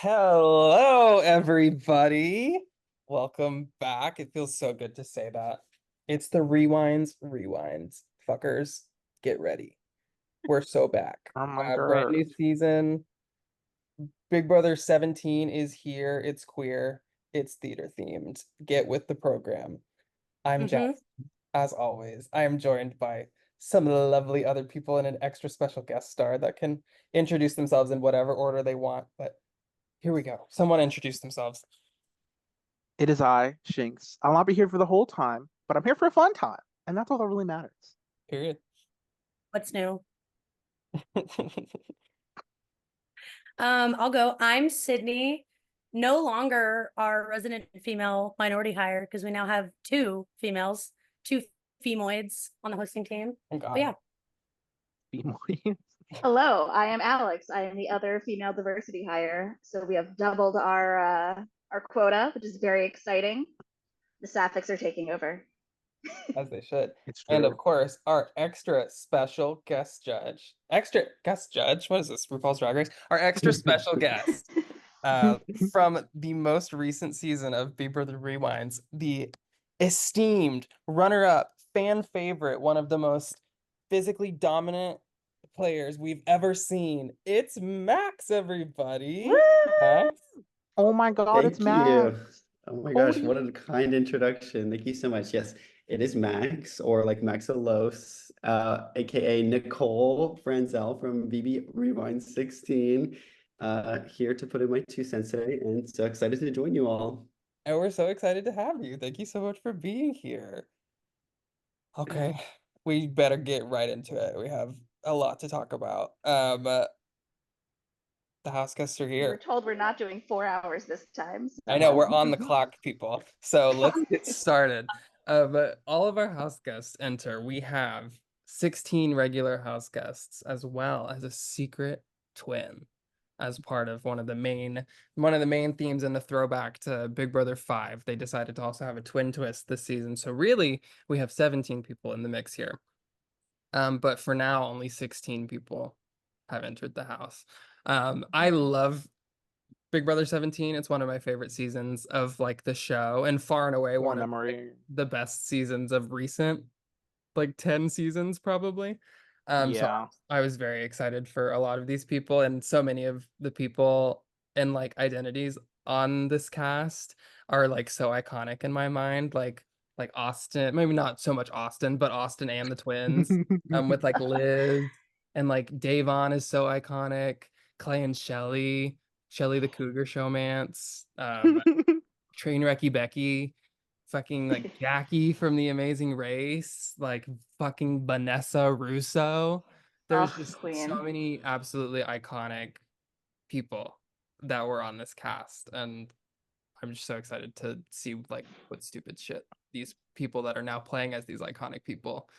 Hello, everybody. Welcome back. It feels so good to say that. It's the rewinds. Fuckers, get ready. We're so back. Oh my Brand god. new season. Big Brother 17 is here. It's queer. It's theater themed. Get with the program. I'm Jess, Mm-hmm. as always. I am joined by some lovely other people and an extra special guest star that can introduce themselves in whatever order they want. But here we go. Someone introduce themselves. It is I, Shinx. I'll not be here for the whole time, but I'm here for a fun time, and that's all that really matters. Period. What's new? I'll go. I'm Sydney. No longer our resident female minority hire because we now have two females, two femoids on the hosting team. Oh God. But yeah, Hello, I am Alex. I am the other female diversity hire. So we have doubled our quota, which is very exciting. The Sapphics are taking over. As they should. It's And true. of course, our extra special guest judge. Extra guest judge? What is this? RuPaul's Drag Race? Our extra special guest from the most recent season of Big Brother Rewinds, the esteemed runner-up, fan favorite, one of the most physically dominant players we've ever seen. It's Max, everybody. Max. Oh my god, it's Thank Max. you. Oh my gosh, what Cody. a kind introduction. Thank you so much. Yes, it is Max, or like Maxalos, aka Nicole Franzel from BB16, here to put in my 2 cents today, and so excited to join you all. And we're so excited to have you. Thank you so much for being here. Okay, we better get right into it. We have a lot to talk about. The house guests are We're here. told we're not doing 4 hours this time. So. I know we're on the clock, people. So let's get started. But all of our house guests enter. We have 16 regular house guests as well as a secret twin as part of one of the main themes in the throwback to Big Brother 5. They decided to also have a twin twist this season. So really, we have 17 people in the mix here. But for now, only 16 people have entered the house. I love Big Brother 17. It's one of my favorite seasons of like the show, and far and away one of like, the best seasons of recent, like 10 seasons probably. So Yeah. I was very excited for a lot of these people, and so many of the people and like identities on this cast are like so iconic in my mind. Like Austin, maybe not so much Austin, but Austin and the twins. With like Liz and like Davon is so iconic. Clay and Shelly the Cougar Showmance, Trainwrecky Becky, fucking like Jackie from The Amazing Race, like fucking Vanessa Russo. There's just queen. so many absolutely iconic people that were on this cast, and I'm just so excited to see like what stupid shit these people that are now playing as these iconic people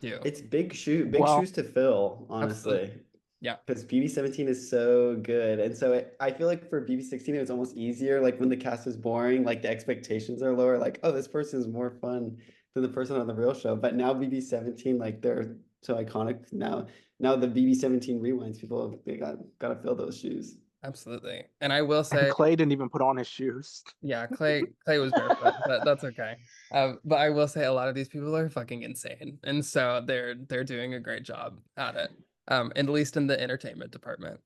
do. It's big shoes to fill, honestly. Absolutely. Yeah. Because BB17 is so good. And so I feel like for BB16, it was almost easier. Like when the cast was boring, like the expectations are lower. Like, oh, this person is more fun than the person on the real show. But now BB17, like they're so iconic now. Now the BB17 rewinds, people they gotta fill those shoes. Absolutely. And I will And say Clay didn't even put on his shoes. yeah, Clay was barefoot, but that's okay. But I will say a lot of these people are fucking insane, and so they're doing a great job at it. At least in the entertainment department.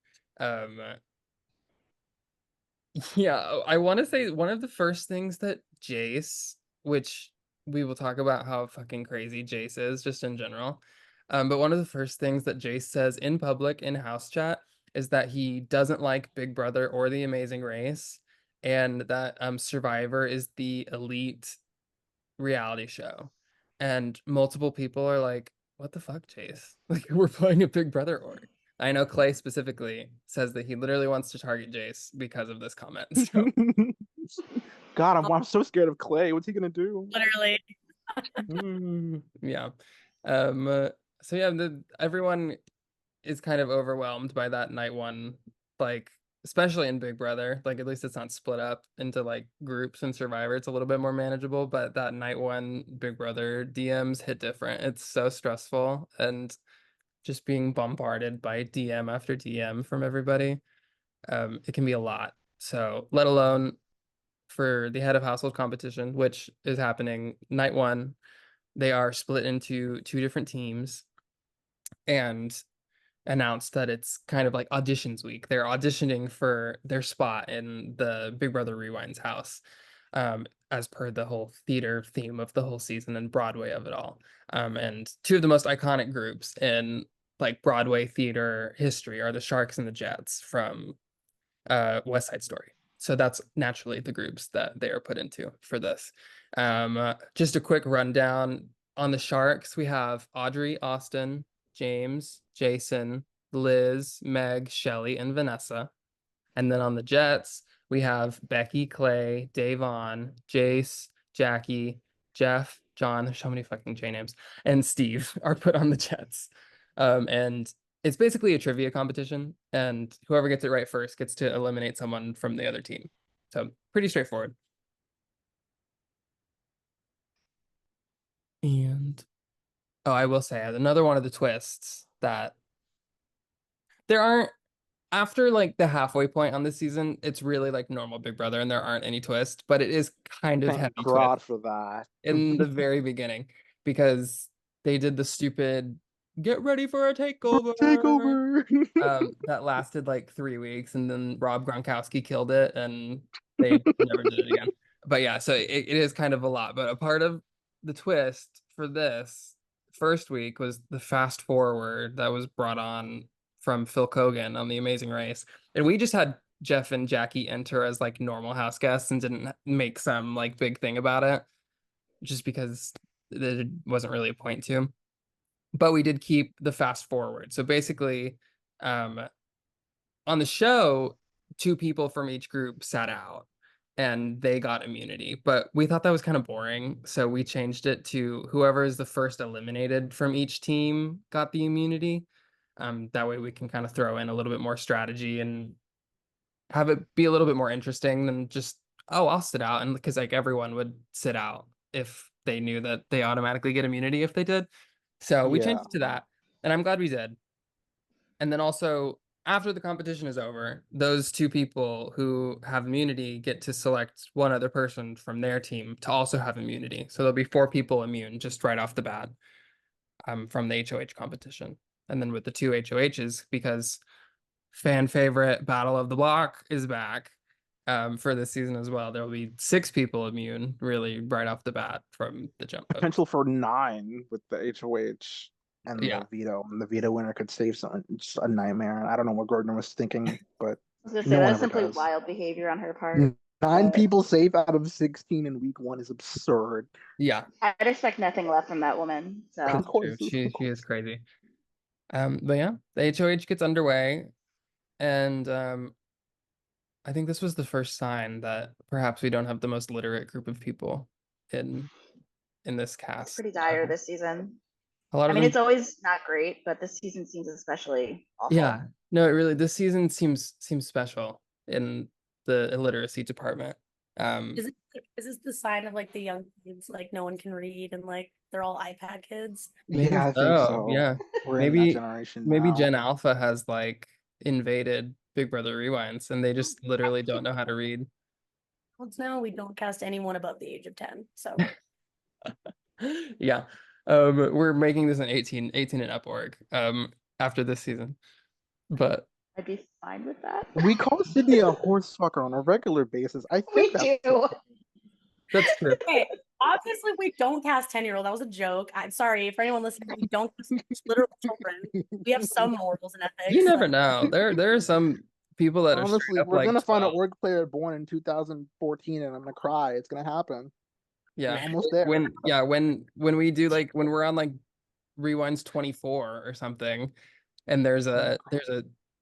Yeah, I want to say one of the first things that Jace, which we will talk about how fucking crazy Jace is just in general. But one of the first things that Jace says in public in house chat is that he doesn't like Big Brother or The Amazing Race, and that Survivor is the elite reality show. And multiple people are like, what the fuck, Jace? Like, we're playing a Big Brother org. I know Clay specifically says that he literally wants to target Jace because of this comment. So. God, I'm so scared of Clay. What's he gonna do? literally. Yeah. So yeah, everyone is kind of overwhelmed by that night one, like especially in Big Brother. Like at least it's not split up into like groups and Survivor. It's a little bit more manageable, but that night one Big Brother DMs hit different. It's so stressful, and just being bombarded by DM after DM from everybody. It can be a lot. So let alone for the head of household competition, which is happening night one, they are split into two different teams and announced that it's kind of like auditions week. They're auditioning for their spot in the Big Brother Rewind's house, as per the whole theater theme of the whole season and Broadway of it all. And two of the most iconic groups in like Broadway theater history are the Sharks and the Jets from West Side Story. So that's naturally the groups that they are put into for this. Just a quick rundown on the Sharks. We have Audrey, Austin, James, Jason, Liz, Meg, Shelly, and Vanessa. And then on the Jets, we have Becky, Clay, Davon, Jace, Jackie, Jeff, John. There's so many fucking J names. And Steve are put on the Jets. And it's basically a trivia competition, and whoever gets it right first gets to eliminate someone from the other team. So pretty straightforward. And oh, I will say another one of the twists that there aren't after like the halfway point on this season, it's really like normal Big Brother and there aren't any twists, but it is kind of Thank heavy God twist for that. in the very beginning because they did the stupid get ready for a takeover. That lasted like 3 weeks, and then Rob Gronkowski killed it, and they never did it again. But yeah, so it is kind of a lot. But a part of the twist for this first week was the fast forward that was brought on from Phil Kogan on The Amazing Race, and we just had Jeff and Jackie enter as like normal house guests and didn't make some like big thing about it, just because there wasn't really a point to. But we did keep the fast forward. So basically, on the show, two people from each group sat out and they got immunity. But we thought that was kind of boring. So we changed it to whoever is the first eliminated from each team got the immunity. That way we can kind of throw in a little bit more strategy and have it be a little bit more interesting than just, oh, I'll sit out. And because like everyone would sit out if they knew that they automatically get immunity if they did. So we changed it to that, and I'm glad we did. And then also, after the competition is over, those two people who have immunity get to select one other person from their team to also have immunity. So there'll be 4 people immune just right off the bat, from the HOH competition. And then with the 2 HOHs, because fan favorite Battle of the Block is back, for this season as well, there'll be 6 people immune really right off the bat from the jump. Potential for 9 with the HOH and Yeah. the veto. And the veto winner could save something. It's a nightmare. I don't know what Gardner was thinking, but I was gonna say no one that's ever simply does. wild behavior on her part. 9 people safe out of 16 in week 1 is absurd. Yeah, I'd expect nothing left from that woman. So Of course, true. of She course. is crazy. But yeah, the HOH gets underway, and I think this was the first sign that perhaps we don't have the most literate group of people in this it's cast. pretty dire this season. A lot I of mean, them, it's always not great, but this season seems especially awful. yeah. No, it really this season seems special in the illiteracy department. Is this the sign of like the young kids, like no one can read and like they're all iPad kids? Maybe Yeah, I think so. so. Yeah, We're in that maybe generation maybe now. Gen Alpha has like invaded Big Brother Rewinds, and they just literally don't know how to read. Well, now we don't cast anyone above the age of 10. So Yeah. We're making this an 18 and up org after this season. But I'd be fine with that. We call Sydney a horse fucker on a regular basis. I We think do. that's true. hey, obviously we don't cast 10-year-old. That was a joke. I'm sorry for anyone listening. We don't cast literal children. We have some morals and ethics. You never like- know. There are some people that are straight honestly, up we're like gonna find an 12. org player born in 2014 and I'm gonna cry. It's gonna happen. We're Yeah. almost there. When we do like when we're on like Rewinds 24 or something, and there's a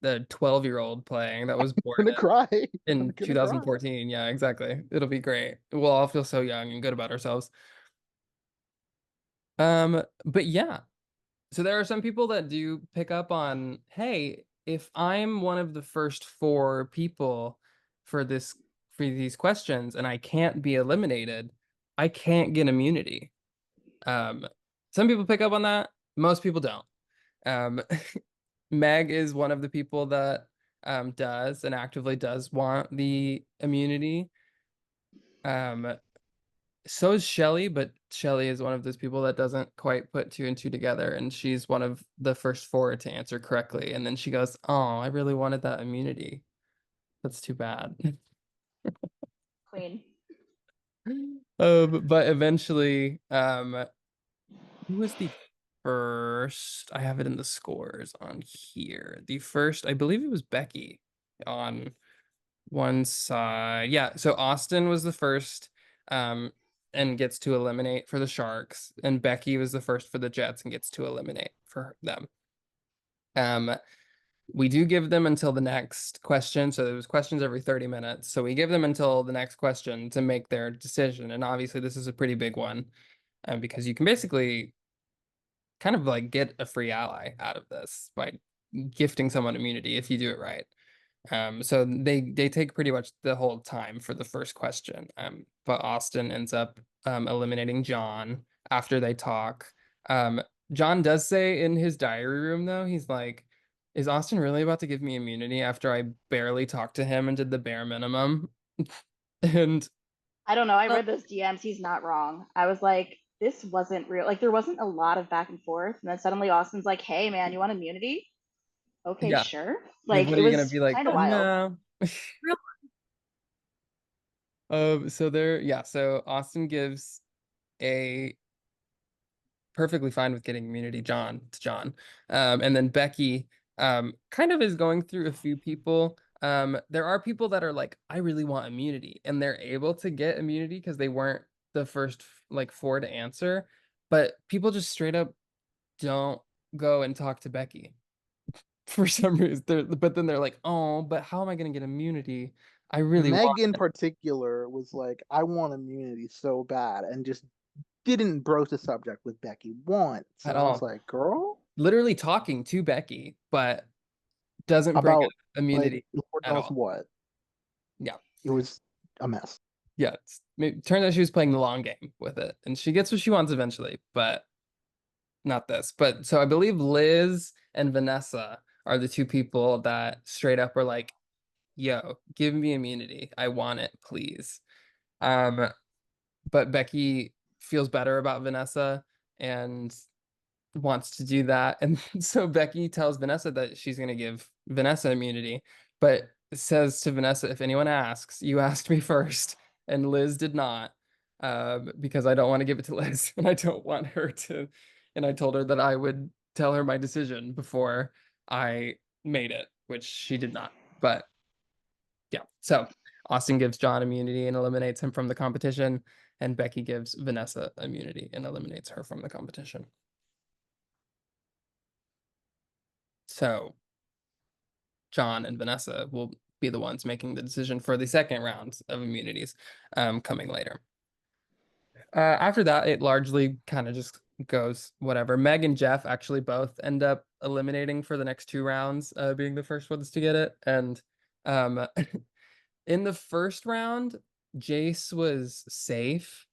12-year-old playing that was I'm born gonna cry. I'm in gonna cry. 2014. Yeah, exactly. It'll be great. We'll all feel so young and good about ourselves. But yeah. So there are some people that do pick up on, hey, if I'm one of the first 4 people for these questions and I can't be eliminated, I can't get immunity. Some people pick up on that. Most people don't. Meg is one of the people that does and actively does want the immunity. So is Shelly, but Shelly is one of those people that doesn't quite put two and two together, and she's one of the first four to answer correctly. And then she goes, "Oh, I really wanted that immunity. That's too bad." Queen. But eventually, who was the first? I have it in the scores on here. The first, I believe it was Becky on one side. Yeah, so Austin was the first, and gets to eliminate for the Sharks, and Becky was the first for the Jets and gets to eliminate for them. We do give them until the next question. So there was questions every 30 minutes. So we give them until the next question to make their decision. And obviously this is a pretty big one, because you can basically kind of like get a free ally out of this by gifting someone immunity if you do it right. So they take pretty much the whole time for the first question. But Austin ends up eliminating John after they talk. John does say in his diary room though, he's like, is Austin really about to give me immunity after I barely talked to him and did the bare minimum? And I don't know. I Well- read those DMs. He's not wrong. I was like, this wasn't real. Like, there wasn't a lot of back and forth. And then suddenly Austin's like, hey, man, you want immunity? Okay, Yeah. sure. Like, what it are you gonna was be like? kind of wild. No. So there, yeah, so Austin gives a perfectly fine with getting immunity John to John. And then Becky kind of is going through a few people. There are people that are like, I really want immunity, and they're able to get immunity because they weren't the first like four to answer. But people just straight up don't go and talk to Becky for some reason. But then they're like, oh, but how am I going to get immunity? I really Meg want in it. particular was like, I want immunity so bad, and just didn't broach the subject with Becky once. At And I was all. like, girl, Literally talking to Becky, but doesn't bring about up immunity Lord at knows all. what. Yeah. It was a mess. Yeah, turns out she was playing the long game with it, and she gets what she wants eventually, but not this. But so I believe Liz and Vanessa are the two people that straight up are like, yo, give me immunity. I want it, please. But Becky feels better about Vanessa and wants to do that. And so Becky tells Vanessa that she's going to give Vanessa immunity, but says to Vanessa, if anyone asks, you asked me first. And Liz did not, because I don't want to give it to Liz and I don't want her to. And I told her that I would tell her my decision before I made it, which she did not. But yeah, so Austin gives John immunity and eliminates him from the competition, and Becky gives Vanessa immunity and eliminates her from the competition. So John and Vanessa will be the ones making the decision for the second round of immunities, coming later. After that, it largely kind of just goes whatever. Meg and Jeff actually both end up eliminating for the next two rounds, being the first ones to get it. And in the first round, Jace was safe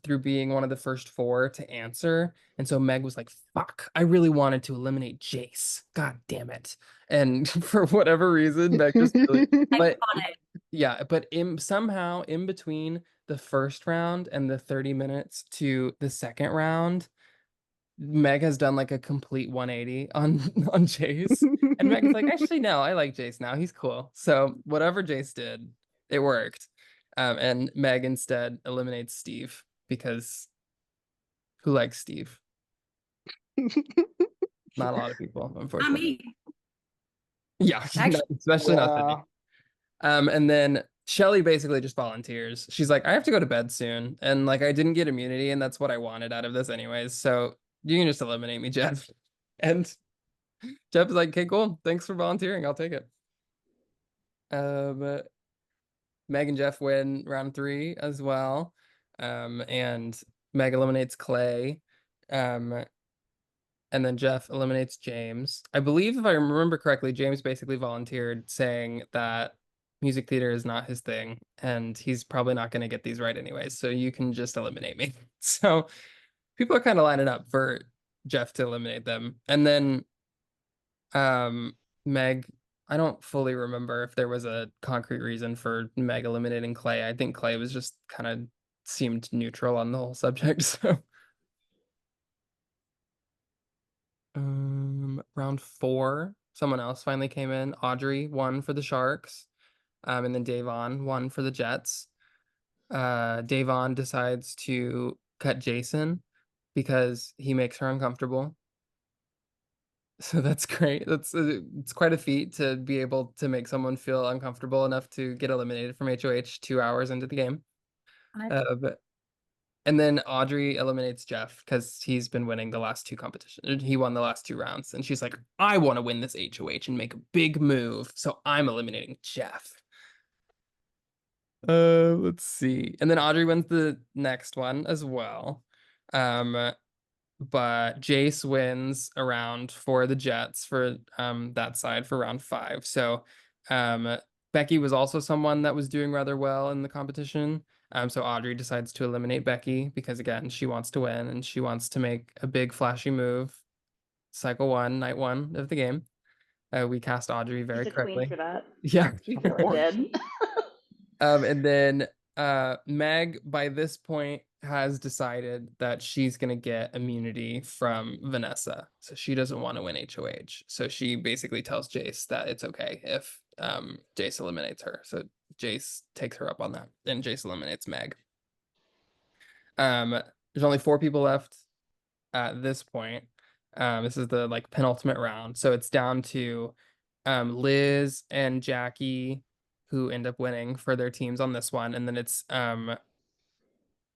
through being one of the first four to answer. And so Meg was like, fuck, I really wanted to eliminate Jace. God damn it. And for whatever reason, Meg just really, but Iconic. yeah, but somehow in between the first round and the 30 minutes to the second round, Meg has done like a complete 180 on Jace. And Meg's like, actually, no, I like Jace now. He's cool. So whatever Jace did, it worked. And Meg instead eliminates Steve because who likes Steve? Not a lot of people, Not unfortunately. me. Yeah, Actually, especially not Yeah. Sydney. And then Shelly basically just volunteers. She's like, I have to go to bed soon. And like, I didn't get immunity, and that's what I wanted out of this anyways. So you can just eliminate me, Jeff. And Jeff is like, okay, cool. Thanks for volunteering. I'll take it. Meg and Jeff win round 3 as well. And Meg eliminates Clay. And then Jeff eliminates James. I believe if I remember correctly, James basically volunteered saying that music theater is not his thing, and he's probably not going to get these right anyways. So you can just eliminate me. So people are kind of lining up for Jeff to eliminate them. And then Meg I don't fully remember if there was a concrete reason for Meg eliminating Clay. I think Clay was just kind of seemed neutral on the whole subject. So, round 4, someone else finally came in. Audrey won for the Sharks, and then Davon won for the Jets. Davon decides to cut Jason because he makes her uncomfortable. So that's great. It's quite a feat to be able to make someone feel uncomfortable enough to get eliminated from HOH 2 hours into the game. And then Audrey eliminates Jeff because he's been winning the last 2 competitions. He won the last 2 rounds, and she's like, I want to win this HOH and make a big move, so I'm eliminating Jeff. Let's see. And then Audrey wins the next one as well. But Jace wins a round for the Jets for that side for round 5. So Becky was also someone that was doing rather well in the competition. So Audrey decides to eliminate Becky because, again, she wants to win and she wants to make a big flashy move. Cycle 1, night 1 of the game. We cast Audrey very She's a correctly. queen for that. Yeah. She really did. And then Meg, by this point, has decided that she's going to get immunity from Vanessa. So she doesn't want to win HOH. So she basically tells Jace that it's okay if Jace eliminates her. So Jace takes her up on that, and Jace eliminates Meg. There's only 4 people left at this point. This is the like penultimate round. So it's down to Liz and Jackie, who end up winning for their teams on this one. And then it's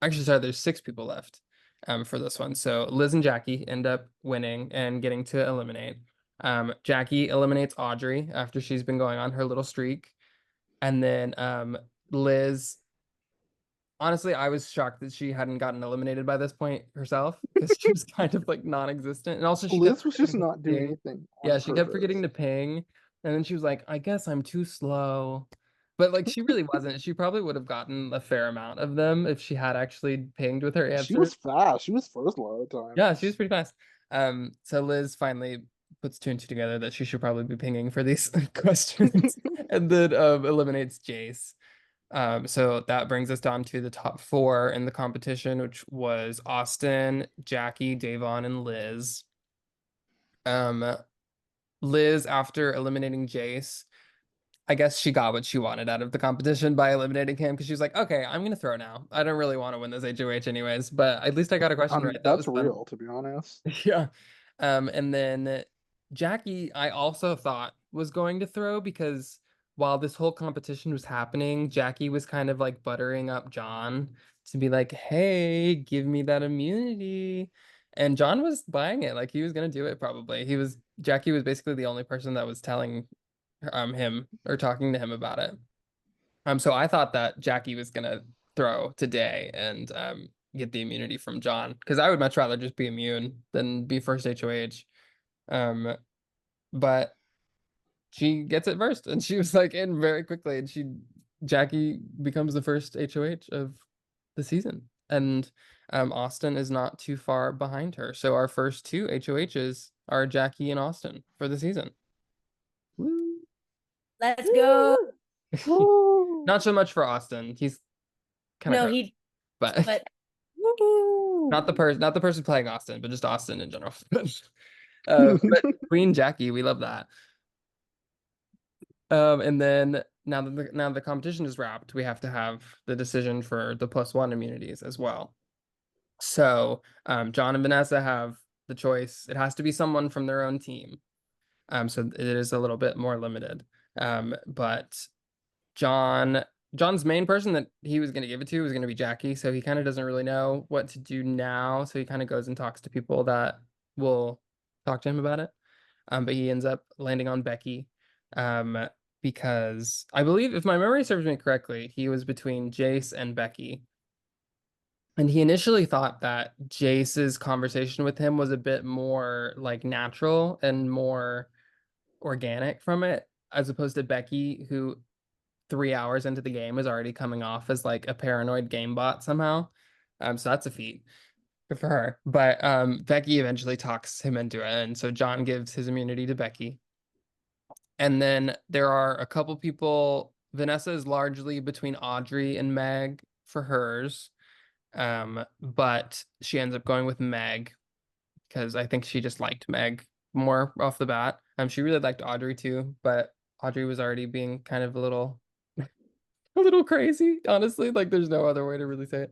actually, sorry, there's 6 people left for this one. So Liz and Jackie end up winning and getting to eliminate. Jackie eliminates Audrey after she's been going on her little streak. And then Liz, honestly, I was shocked that she hadn't gotten eliminated by this point herself because she was kind of like non-existent. And also, Liz was just not doing ping. anything. Yeah, she kept forgetting to ping. And then she was like, I guess I'm too slow. But like she really wasn't. She probably would have gotten a fair amount of them if she had actually pinged with her answer. She was fast. She was first a lot of times. Yeah, she was pretty fast. So Liz finally puts 2 and 2 together that she should probably be pinging for these questions, and then eliminates Jace. So that brings us down to the top 4 in the competition, which was Austin, Jackie, Davon, and Liz. Liz, after eliminating Jace, I guess she got what she wanted out of the competition by eliminating him because she was like, okay, I'm gonna throw now. I don't really want to win this HOH anyways, but at least I got a question right. That That's was fun. real, to be honest. Yeah. And then Jackie, I also thought was going to throw because while this whole competition was happening, Jackie was kind of like buttering up John to be like, hey, give me that immunity. And John was buying it, like he was gonna do it probably. Jackie was basically the only person that was telling him or talking to him about it. So I thought that Jackie was gonna throw today and get the immunity from John because I would much rather just be immune than be first HOH. But she gets it first and she was like in very quickly, and Jackie becomes the first HOH of the season. And Austin is not too far behind her. So our first 2 HOHs are Jackie and Austin for the season. Woo. Let's go. Not so much for Austin. He's kind of but not the person playing Austin, but just Austin in general. But Queen Jackie, we love that. And then now the competition is wrapped, we have to have the decision for the +1 immunities as well. So John and Vanessa have the choice. It has to be someone from their own team. So it is a little bit more limited. But John's main person that he was going to give it to was going to be Jackie. So he kind of doesn't really know what to do now. So he kind of goes and talks to people that will talk to him about it. But he ends up landing on Becky. Because I believe, if my memory serves me correctly, he was between Jace and Becky. And he initially thought that Jace's conversation with him was a bit more like natural and more organic from it, as opposed to Becky, who 3 hours into the game is already coming off as like a paranoid game bot somehow. So that's a feat. Good for her. But Becky eventually talks him into it. And so John gives his immunity to Becky. And then there are a couple people. Vanessa is largely between Audrey and Meg for hers. But she ends up going with Meg because I think she just liked Meg more off the bat. She really liked Audrey too, but Audrey was already being kind of a little crazy, honestly. Like there's no other way to really say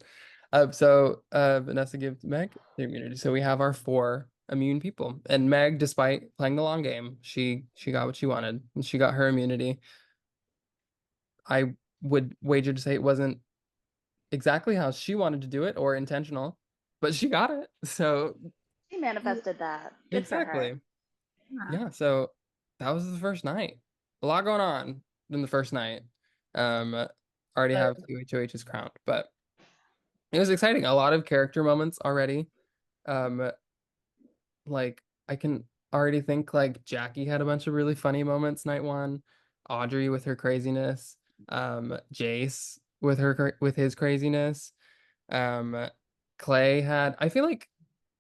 it. So Vanessa gives Meg the immunity. So we have our 4 immune people. And Meg, despite playing the long game, she got what she wanted. And she got her immunity. I would wager to say it wasn't exactly how she wanted to do it or intentional, but she got it. So She manifested that. Good for her. exactly. Yeah, so that was the first night. A lot going on in the first night. Already have 2 HOHs crowned, but it was exciting. A lot of character moments already. Like I can already think like Jackie had a bunch of really funny moments night 1, Audrey with her craziness, Jace with his craziness. Clay had, I feel like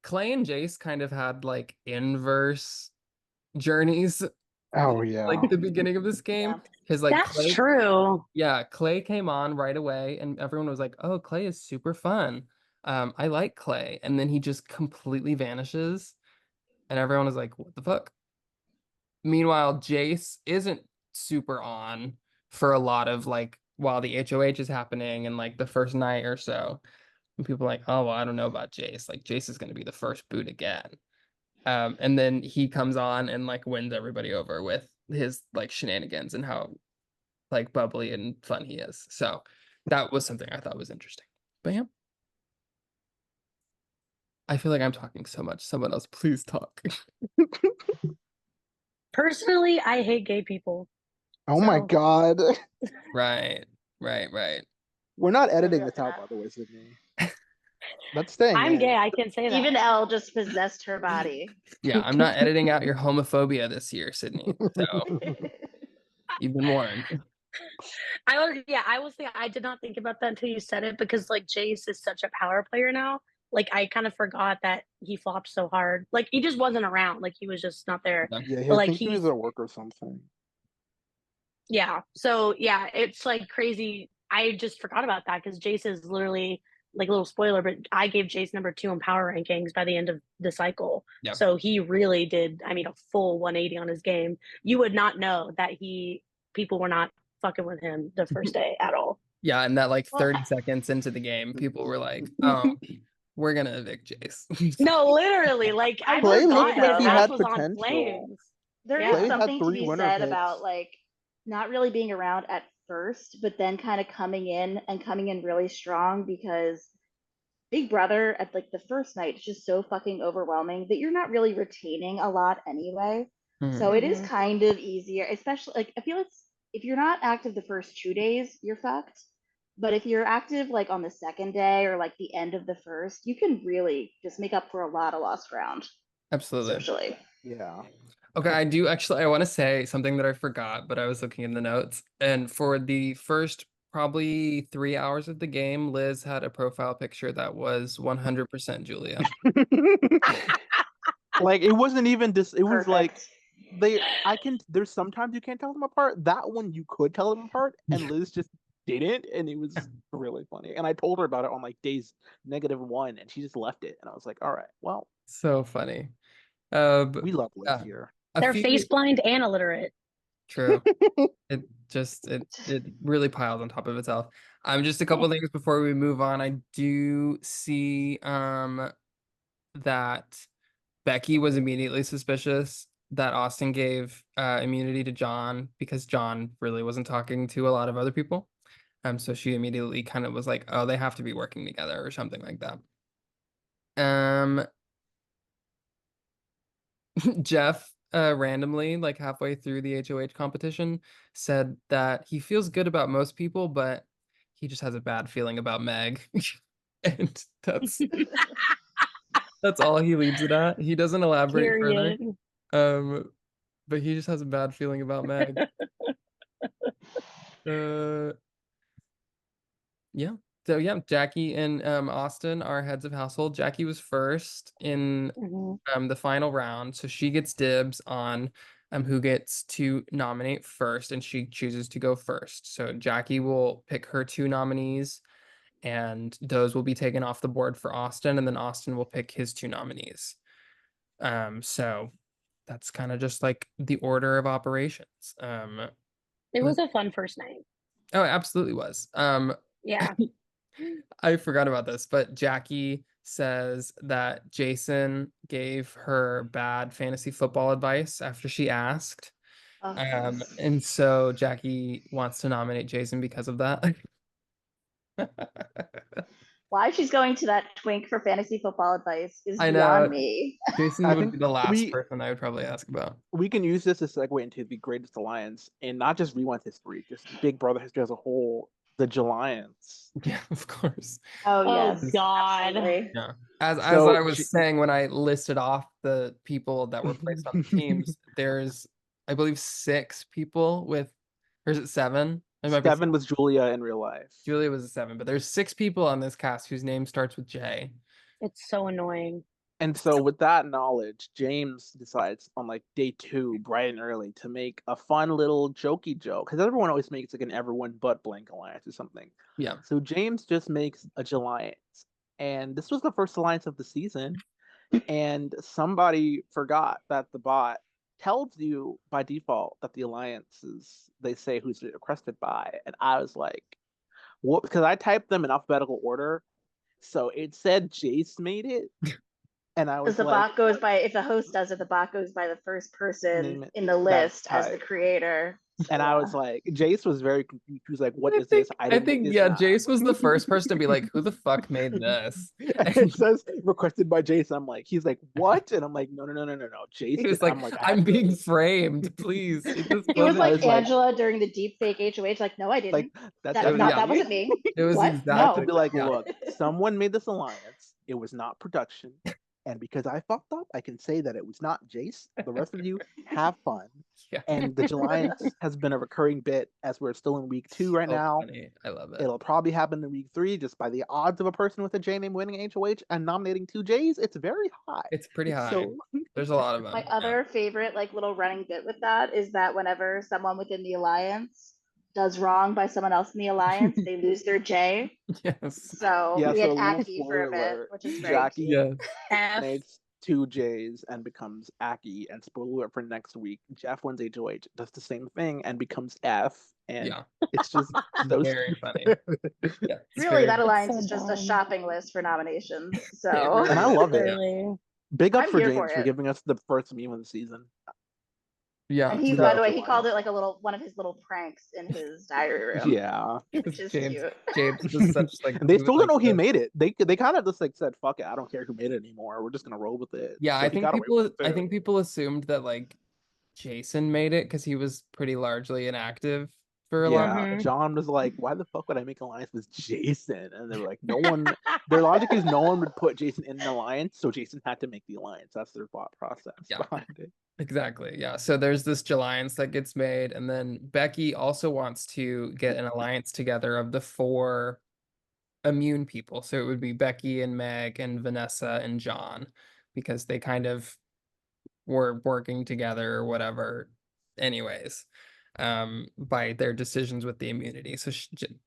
Clay and Jace kind of had like inverse journeys Oh yeah. like the beginning of this game, Yeah. because like That's Clay, true. yeah, Clay came on right away and everyone was like, oh, Clay is super fun. I like Clay, and then he just completely vanishes and everyone was like, what the fuck? Meanwhile, Jace isn't super on for a lot of like while the HOH is happening and like the first night or so. And people are like, oh, well, I don't know about Jace. Like Jace is going to be the first boot again. And then he comes on and like wins everybody over with his like shenanigans and how like bubbly and fun he is. So that was something I thought was interesting. But yeah. I feel like I'm talking so much. Someone else, please talk. Personally, I hate gay people. Oh my So- god. Right. We're not editing Feel this out, that. by the way, Sydney. That's staying I'm in. gay. I can say that. Even Elle just possessed her body. Yeah, I'm not editing out your homophobia this year, Sydney. So you've been warned. I will say I did not think about that until you said it, because like Jace is such a power player now. Like I kind of forgot that he flopped so hard. Like he just wasn't around. Like he was just not there. Yeah, But I like think he was at work or something. yeah. So yeah, it's like crazy. I just forgot about that because Jace is literally like a little spoiler, but I gave Jace number 2 in power rankings by the end of the cycle. Yep. So he really did, I mean, a full 180 on his game. You would not know that people were not fucking with him the first day at all. Yeah, and that like Well, 30 seconds into the game, people were like, oh, we're gonna evict Jace. No, literally, like I Clay forgot looked like his he ass had was on potential. flames. There Yeah. is Clay had something to 3 be winner said picks. about like not really being around at first, but then kind of coming in really strong, because Big Brother at like the first night is just so fucking overwhelming that you're not really retaining a lot anyway. So it is Mhm. kind of easier, especially like I feel it's if you're not active the first 2 days, you're fucked. But if you're active like on the second day or like the end of the first, you can really just make up for a lot of lost ground Absolutely. socially. Yeah. Okay, I want to say something that I forgot, but I was looking in the notes. And for the first probably 3 hours of the game, Liz had a profile picture that was 100% Julia. Like it wasn't even this. It was like Perfect. there's sometimes you can't tell them apart. That one you could tell them apart, and Liz just didn't, and it was really funny. And I told her about it on like days -1, and she just left it. And I was like, all right, well, So funny. we love Liz Yeah. here. They're face blind and illiterate. True. It just it really piles on top of itself. Just a couple things before we move on. I do see that Becky was immediately suspicious that Austin gave immunity to John because John really wasn't talking to a lot of other people. So she immediately kind of was like, oh, they have to be working together or something like that. Jeff randomly, like halfway through the HOH competition, said that he feels good about most people, but he just has a bad feeling about Meg. And that's all he leaves it at. He doesn't elaborate further. Period. But he just has a bad feeling about Meg. Yeah. So yeah, Jackie and Austin are heads of household. Jackie was first in Mhm. the final round, so she gets dibs on who gets to nominate first, and she chooses to go first. So Jackie will pick her 2 nominees, and those will be taken off the board for Austin, and then Austin will pick his 2 nominees. So that's kind of just like the order of operations. It was a fun first night. Oh, it absolutely was. Yeah. I forgot about this, but Jackie says that Jason gave her bad fantasy football advice after she asked. Oh, And so Jackie wants to nominate Jason because of that. why she's going to that twink for fantasy football advice is I beyond know. me. Jason I would think be the last we person I would probably ask about. we can use this to segue into the greatest alliance, and not just Rewind history, just Big Brother history as a whole. The Alliance. Yeah, of course. Oh Oh, yes, God. absolutely. Yeah. As So I was saying when I listed off the people that were placed on the teams, there's I believe 6 people with, or is it 7? It might be 7 was Julia in real life. Julia was a 7, but there's 6 people on this cast whose name starts with J. It's so annoying. And so with that knowledge, James decides on like day 2, bright and early, to make a fun little jokey joke. Because everyone always makes like an everyone but blank alliance or something. Yeah. So James just makes a alliance. And this was the first alliance of the season. And somebody forgot that the bot tells you by default that the alliances, they say who's requested by. And I was like, what? Because I typed them in alphabetical order. So it said Jace made it. And I was Because the like, bot goes by, if the host does it, the bot goes by the first person in the list as the type. creator. And I was like, Jace was very confused. He was like, "What is this? I didn't think make this." yeah, Nah. Jace was the first person to be like, "Who the fuck made this?" And it says requested by Jace. I'm like, he's like, "What?" And I'm like, "No, Jace." He was did." like, I'm like, "I'm being framed, please." It just He was wasn't- like was like- Angela during the deep fake HOH, like, no, I didn't. like that's that, was- not, yeah. that wasn't me. It was What? exactly To be like, yeah. look, someone made this alliance. It was not production. And because I fucked up, I can say that it was not Jace. The rest of you have fun. Yeah. And the alliance has been a recurring bit as we're still in week 2 right So now. funny. I love it. It'll probably happen in week 3 just by the odds of a person with a J name winning HOH and nominating 2 J's. It's very high. It's pretty high. So There's a lot of them. My other favorite, like, little running bit with that is that whenever someone within the alliance does wrong by someone else in the alliance, they lose their J. Yes. So yeah, we so had a little Aki for a spoiler bit, alert, which is great. Jackie Yeah. F. nominates 2 J's and becomes Aki. And spoiler alert for next week, Jeff wins HOH, does the same thing and becomes F. And Yeah. it's just so Very funny. Yeah. it's Really, very- that alliance so is just a dumb. shopping list for nominations. So really And I love it. Really. Big up I'm for here James for for it. giving us the first meme of the season. Yeah. and he, So- by the way, he called it like one of his little pranks in his diary room. Yeah. Which is cute. James was such like And they he still was don't know like he the- made it. They kind of just like said, "Fuck it, I don't care who made it anymore. We're just gonna roll with it." Yeah, So I he think got away with it, I too. think people assumed that like Jason made it because he was pretty largely inactive for a long Yeah, Mhm. John was like, "Why the fuck would I make an alliance with Jason?" And they were like, "No one." Their logic is no one would put Jason in an alliance, so Jason had to make the alliance. That's their thought process Yeah. behind it. Exactly. Yeah. So there's this alliance that gets made, and then Becky also wants to get an alliance together of the 4 immune people. So it would be Becky and Meg and Vanessa and John, because they kind of were working together or whatever anyways, by their decisions with the immunity. So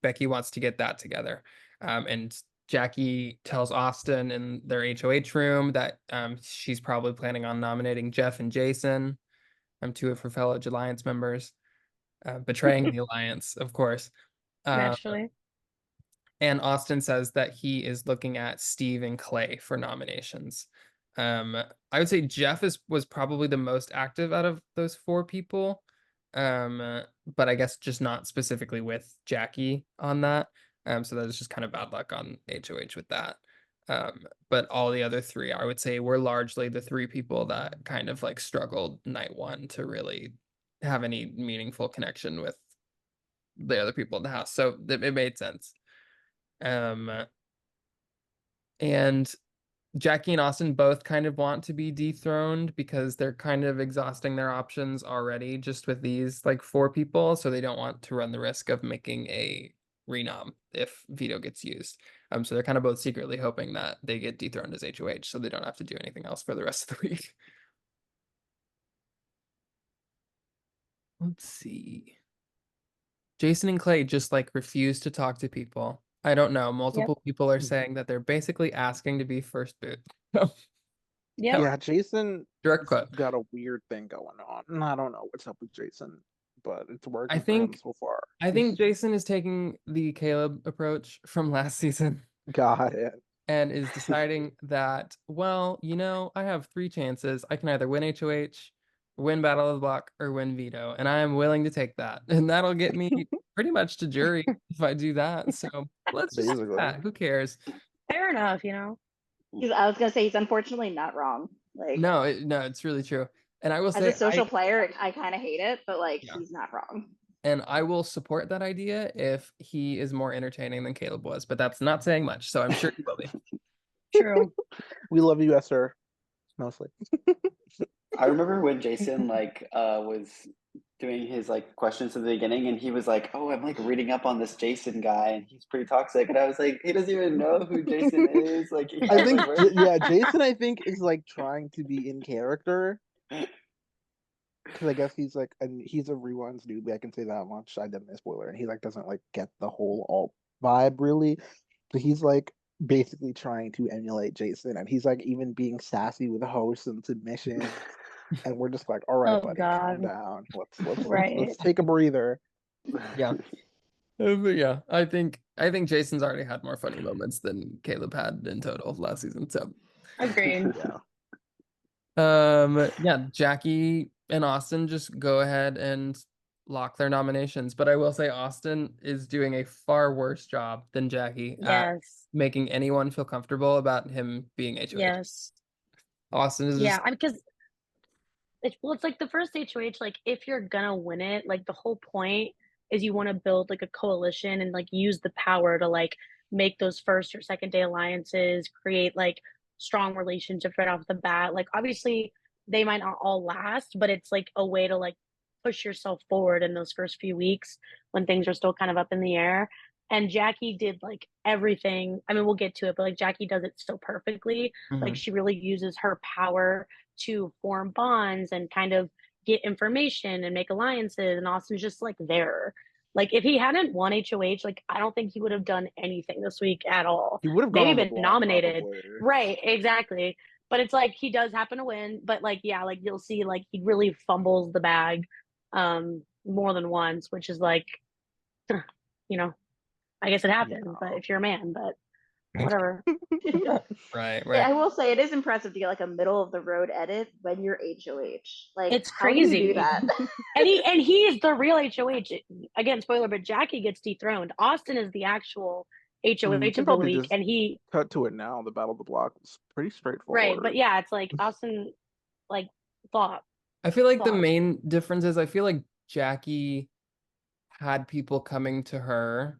Becky wants to get that together. And Jackie tells Austin in their HOH room that she's probably planning on nominating Jeff and Jason, 2 of her fellow Alliance members, betraying the alliance, of course. Naturally. And Austin says that he is looking at Steve and Clay for nominations. I would say Jeff was probably the most active out of those 4 people, but I guess just not specifically with Jackie on that. So that is just kind of bad luck on HOH with that. But all the other 3, I would say, were largely the 3 people that kind of like struggled night 1 to really have any meaningful connection with the other people in the house. So it made sense. And Jackie and Austin both kind of want to be dethroned because they're kind of exhausting their options already just with these like 4 people, so they don't want to run the risk of making a renom if veto gets used. So they're kind of both secretly hoping that they get dethroned as HOH so they don't have to do anything else for the rest of the week. Let's see. Jason and Clay just like refuse to talk to people. I don't know. Multiple people are saying that they're basically asking to be first boot. Yep. Yeah, Jason Direct quote. got a weird thing going on. And I don't know what's up with Jason, but it's working I for him think so far. I think Jason is taking the Caleb approach from last season Got it. and is deciding that, well, I have 3 chances. I can either win HOH, win Battle of the Block, or win veto, and I am willing to take that. And that'll get me pretty much to jury if I do that. So let's just do Basically. that. Who cares? Fair enough, I was gonna say he's unfortunately not wrong. Like, No, it's really true. And I will as say a social player, I kind of hate it, but like Yeah. he's not wrong. and I will support that idea if he is more entertaining than Caleb was, but that's not saying much, so I'm sure he will be. True. We love you, Esther. Mostly. I remember when Jason was doing his questions in the beginning, and he was like, "Oh, I'm reading up on this Jason guy, and he's pretty toxic." And I was like, "He doesn't even know who Jason is." I think, Jason, I think is trying to be in character. Because I guess he's he's a Rewinds newbie. I can say that much. I didn't spoiler, and he doesn't get the whole alt vibe really. So he's basically trying to emulate Jason, and he's even being sassy with hosts and submissions. And we're just all right, buddy, calm down. Let's take a breather. Yeah. But yeah, I think Jason's already had more funny moments than Caleb had in total last season. So Agreed. yeah, Jackie and Austin just go ahead and lock their nominations. But I will say Austin is doing a far worse job than Jackie at making anyone feel comfortable about him being HOH. Yes. Austin is because it's the first HOH, if you're gonna win it, the whole point is you want to build a coalition and use the power to make those first or second day alliances, create strong relationships right off the bat. Obviously they might not all last, but it's a way to push yourself forward in those first few weeks when things are still kind of up in the air. And Jackie did everything. I mean, we'll get to it, but Jackie does it so perfectly. She really uses her power to form bonds and kind of get information and make alliances. And Austin's just there. If he hadn't won HOH, I don't think he would have done anything this week at all. He would have maybe been nominated. Right, exactly. But it's he does happen to win. But you'll see he really fumbles the bag more than once, which is I guess it happens, but if you're a man, but whatever. Right. I will say it is impressive to get a middle of the road edit when you're HOH. It's how do you crazy. do that? and he's the real HOH. Again, spoiler, but Jackie gets dethroned. Austin is the actual HOH of the week, and he cut to it now. The Battle of the Block was pretty straightforward. Right, but yeah, it's Austin flop. I feel the main difference is I feel Jackie had people coming to her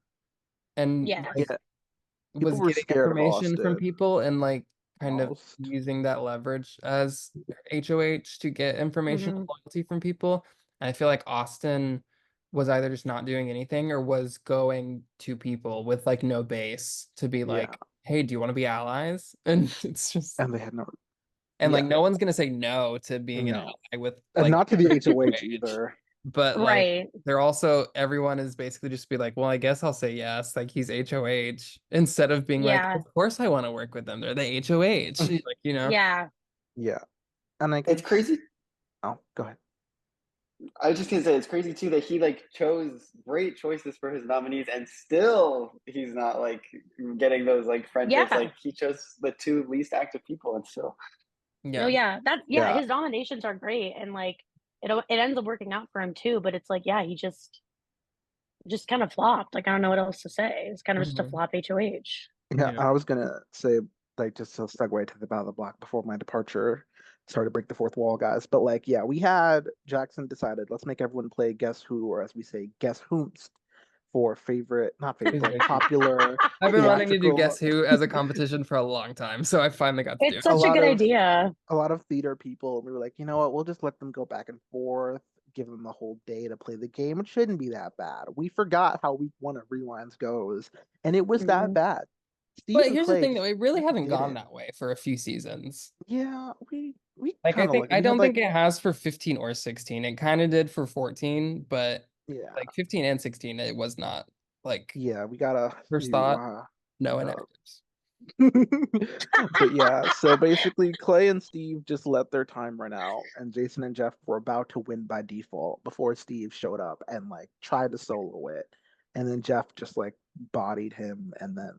and was getting information from people and kind of using that leverage as HOH to get information and loyalty from people. And I feel Austin was either just not doing anything or was going to people with no base to be hey, do you want to be allies? And it's just, and they had no, and no one's gonna say no to being an ally with and not to the HOH either. But they're also, everyone is basically just be well, I guess I'll say yes, he's HOH, instead of being of course I want to work with them, they're the HOH. Yeah. And it's crazy. Oh, go ahead. I was just gonna say it's crazy too that he chose great choices for his nominees, and still he's not getting those friendships. He chose the 2 least active people, and still his nominations are great, and it ends up working out for him too. But it's he just kind of flopped. I don't know what else to say. It's kind of just a flop HOH. Yeah, I was gonna say just to segue to the Battle of the Block before my departure. Sorry to break the fourth wall, guys. But we had Jackson decided, let's make everyone play Guess Who, or as we say, Guess Whomst, for popular. I've been wanting to do Guess Who as a competition for a long time, so I finally got to do it. It's such a good idea. A lot of theater people, we were you know what, we'll just let them go back and forth, give them the whole day to play the game. It shouldn't be that bad. We forgot how week 1 of Rewinds goes, and it was that bad. Steve But and here's the Clay thing, though, it really hasn't did gone it. that way for a few seasons. Yeah, we Like kind of I we had don't like think it has for 15 or 16. It kind of did for 14, but yeah like 15 and 16, it was not like yeah we gotta first thought, no uh, inactives. but yeah, so basically Clay and Steve just let their time run out, and Jason and Jeff were about to win by default before Steve showed up and like tried to solo it, and then Jeff just like bodied him, and then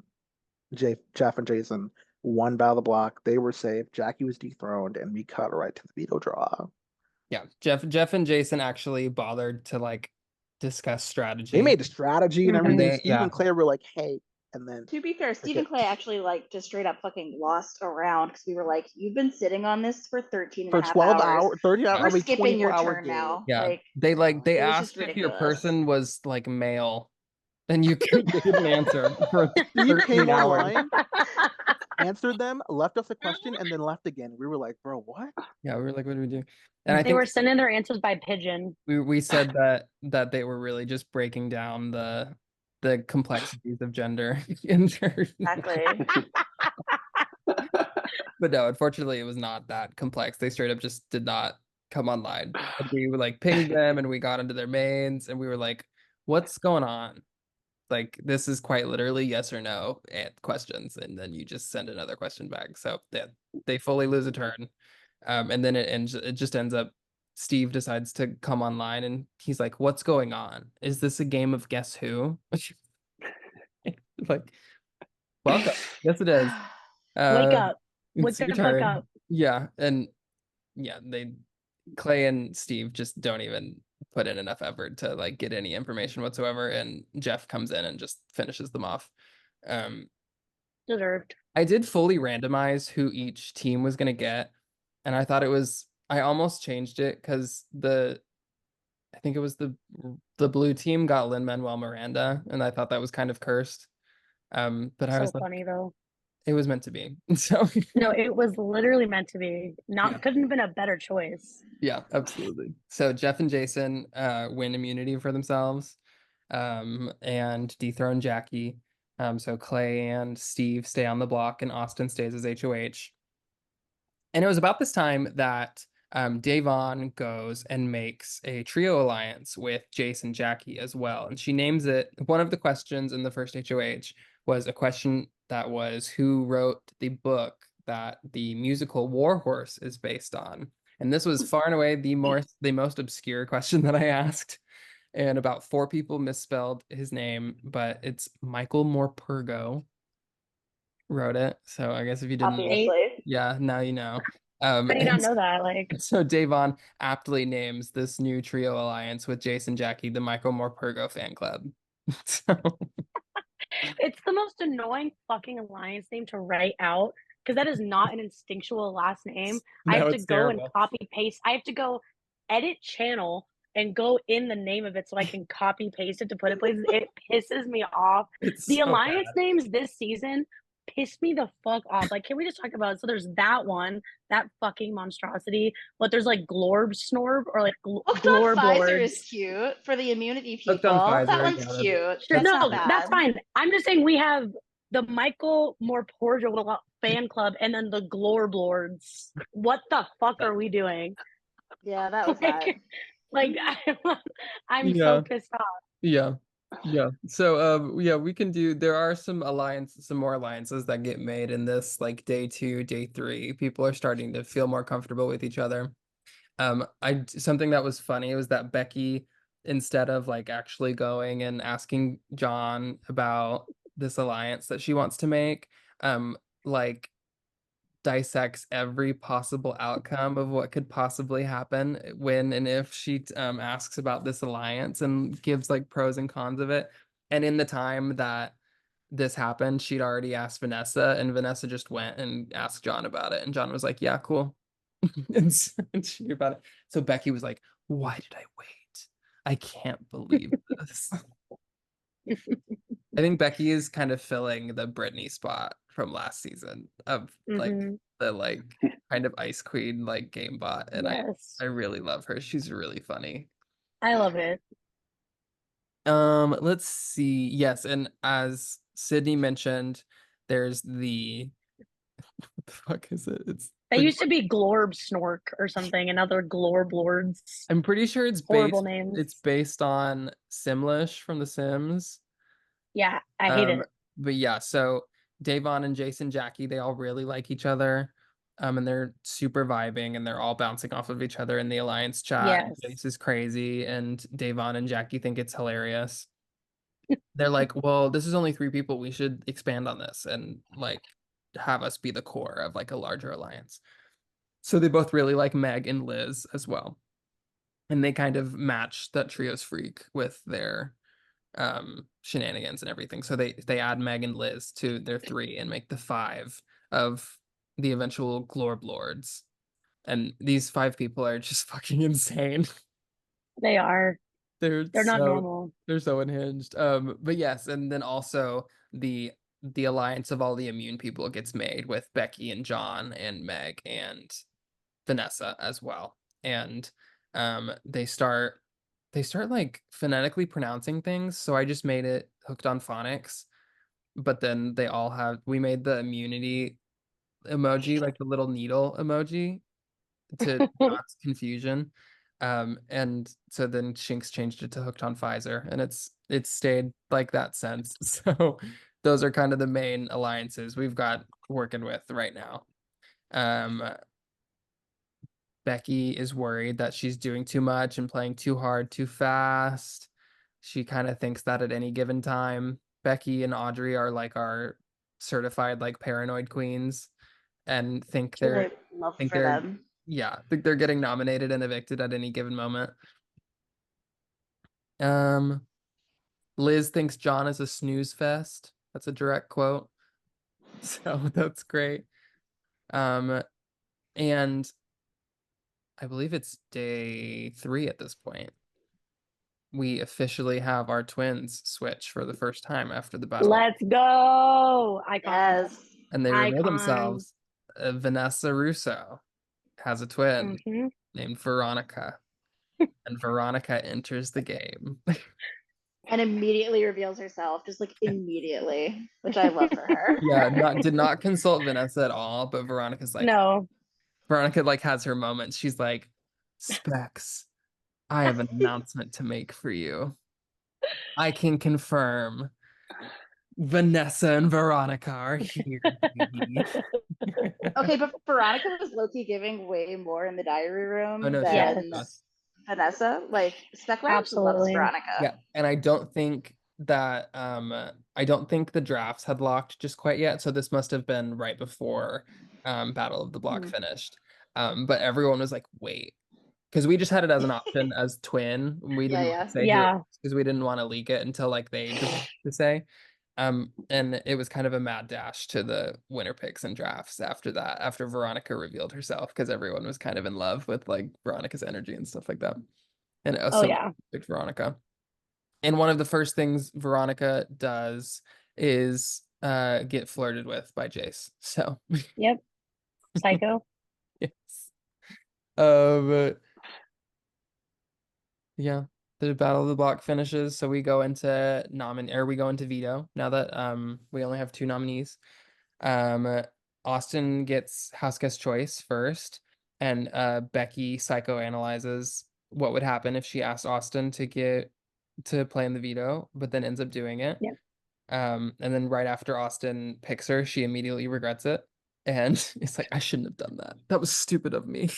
Jeff and Jason won by the block. They were safe. Jackie was dethroned, and we cut right to the veto draw. Yeah, Jeff and Jason actually bothered to like discuss They strategy. made the strategy and Mhm. everything. They- Steve yeah. and Clay were like, "Hey," and then To be fair, Steve and Okay. Clay actually like just straight up fucking lost around because we were like, you've been sitting on this for 13 and for a half 12 hours. hours, 30 hours, We're I mean, skipping your 24-hour turn game. now. Yeah, Like, they it was asked just if your ridiculous. person was like male, and they didn't answer for Steve 13 came hours. online, answered them, left us a question, and then left again. We were like, "Bro, what?" Yeah, we were like, what do we do? And I They think were sending their answers by pigeon. we said that they were really just breaking down the complexities of gender in their Exactly. but no, unfortunately it was not that complex. They straight up just did not come online. And we were like pinged them and we got into their mains and we were like, what's going on? Like this is quite literally yes or no questions, and then you just send another question back. So they fully lose a turn. And then it just ends up Steve decides to come online and he's like, what's going on? Is this a game of guess who? Like, welcome. Yes, it is. Wake up. Wake It's your the fuck turn. up. Yeah, and yeah, Clay and Steve just don't even put in enough effort to like get any information whatsoever, and Jeff comes in and just finishes them off. Deserved. I did fully randomize who each team was gonna get, and I almost changed it because I think it was the blue team got Lin-Manuel Miranda, and I thought that was kind of cursed. But I So was like, funny though. it was meant to be. So No, it was literally meant to be. Not Yeah. couldn't have been a better choice. yeah, absolutely. So Jeff and Jason win immunity for themselves, and dethrone Jackie. So Clay and Steve stay on the block, and Austin stays as HOH. And it was about this time that Davon goes and makes a trio alliance with Jason Jackie as well. And she names it, one of the questions in the first HOH was a question that was, who wrote the book that the musical War Horse is based on? And this was far and away the most obscure question that I asked. And about 4 people misspelled his name, but it's Michael Morpurgo wrote it. So I guess if you didn't know, Obviously. yeah, now you know. I did And not know that. Like, so Davon aptly names this new trio alliance with Jason Jackie the Michael Morpurgo fan club. So it's the most annoying fucking alliance name to write out because that is not an instinctual last name. I no, have to it's go and terrible. copy paste. I have to go edit channel and go in the name of it so I can copy paste it to put it places. It pisses me off. It's The so alliance bad. names this season piss me the fuck off. Like, can we just talk about it? So there's that one, that fucking monstrosity, but there's like Glorb Snorb or like Hooked on Glorb Pfizer Lords. is cute for the immunity Hooked people. on That Pfizer, one's yeah, that's- cute. Sure, That's no, not bad. that's fine. I'm just saying we have the Michael Morpurgo fan club and then the Glorb Lords. What the fuck are we doing? Yeah, that was that. Like, I'm Yeah. so pissed off. Yeah. Yeah. So yeah, we can do, there are some more alliances that get made in this, like day 2, day 3. People are starting to feel more comfortable with each other. Something that was funny was that Becky, instead of like actually going and asking John about this alliance that she wants to make, like dissects every possible outcome of what could possibly happen when and if she asks about this alliance and gives like pros and cons of it. And in the time that this happened, she'd already asked Vanessa, and Vanessa just went and asked John about it, and John was like, yeah, cool. And she knew about it. So Becky was like, why did I wait? I can't believe this. I think Becky is kind of filling the Britney spot from last season of like Mhm. the like kind of Ice Queen like game bot, and Yes, I really love her. She's really funny. I love it. Let's see. Yes, and as Sydney mentioned, There's the what the fuck is it? It's That the used to be Glorb Snork or something, another Glorb Lords. I'm pretty sure it's Horrible based names. it's based on Simlish from The Sims. Yeah, I hate it. But yeah, so Davon and Jason Jackie, they all really like each other. And they're super vibing and they're all bouncing off of each other in the alliance chat. Yes. Jace is crazy and Davon and Jackie think it's hilarious. They're like, well, this is only 3 people. We should expand on this and like have us be the core of like a larger alliance. So they both really like Meg and Liz as well. And they kind of match that trios freak with their shenanigans and everything. So they add Meg and Liz to their 3 and make the 5 of the eventual Glorb Lords. And these 5 people are just fucking insane. They are. They're not so normal. they're so unhinged. But yes, and then also the alliance of all the immune people gets made with Becky and John and Meg and Vanessa as well. And they start like phonetically pronouncing things. So I just made it hooked on phonics. But then we made the immunity emoji, like the little needle emoji to cause confusion. And so then Shinx changed it to hooked on Pfizer, and it's stayed like that since. So those are kind of the main alliances we've got working with right now. Becky is worried that she's doing too much and playing too hard too fast. She kind of thinks that at any given time. Becky and Audrey are like our certified like paranoid queens and think they're Love think for they're them. yeah, think they're getting nominated and evicted at any given moment. Liz thinks John is a snooze fest. That's a direct quote. So that's great. And I believe it's day 3 at this point. We officially have our twins switch for the first time after the battle. Let's go. Icon. Yes. And they reveal Icon. themselves. Vanessa Russo has a twin named Veronica. And Veronica enters the game. And immediately reveals herself, just like immediately, which I love for her. Yeah, did not consult Vanessa at all, but Veronica's like, No. Veronica like has her moments. She's like, Specs, I have an announcement to make for you. I can confirm Vanessa and Veronica are here, baby. Okay, but Veronica was low-key giving way more in the diary room Oh, no, than Yes. Vanessa. Like Spec loves Absolutely. Veronica. Yeah, and I don't think that the drafts had locked just quite yet, so this must have been right before Battle of the Block finished. But everyone was like, wait, because we just had it as an option as twin. We didn't Yeah. say Yeah. because we didn't want to leak it until like they decided to say. And it was kind of a mad dash to the winner picks and drafts after that, after Veronica revealed herself, because everyone was kind of in love with like Veronica's energy and stuff like that. And Oh, yeah. picked Veronica. And one of the first things Veronica does is get flirted with by Jace. So Yep. Psycho. yes. Yeah, the Battle of the Block finishes, so we go into veto now that we only have 2 nominees. Austin gets house guest choice first, and Becky psychoanalyzes what would happen if she asked Austin to play in the veto, but then ends up doing it. Yep. And then right after Austin picks her, she immediately regrets it. And it's like, I shouldn't have done that. That was stupid of me.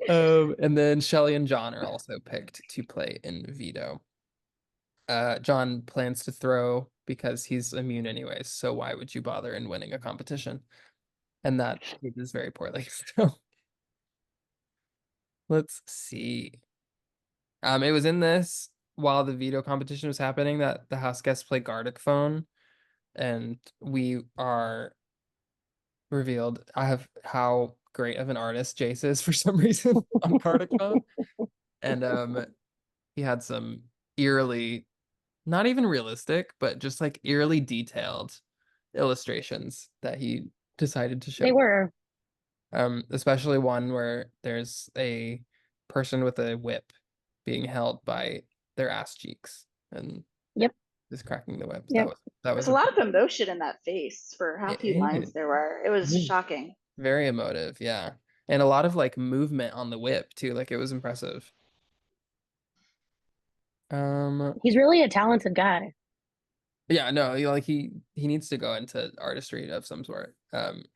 And then Shelly and John are also picked to play in veto. John plans to throw because he's immune anyways, so why would you bother in winning a competition? And that is very poorly. So let's see. It was in this while the veto competition was happening that the house guests play Gardic phone, and we are revealed. I have how great of an artist Jace is for some reason on Gardic phone, and he had some eerily, not even realistic, but just like eerily detailed illustrations that he decided to show. They were. Especially one where there's a person with a whip being held by their ass cheeks. And Yep. just cracking the whip. Yep. That There's was a lot of emotion in that face for how few lines there were. It was Mhm. shocking. Very emotive, yeah. And a lot of like movement on the whip too. Like it was impressive. He's really a talented guy. Yeah, no, he needs to go into artistry of some sort.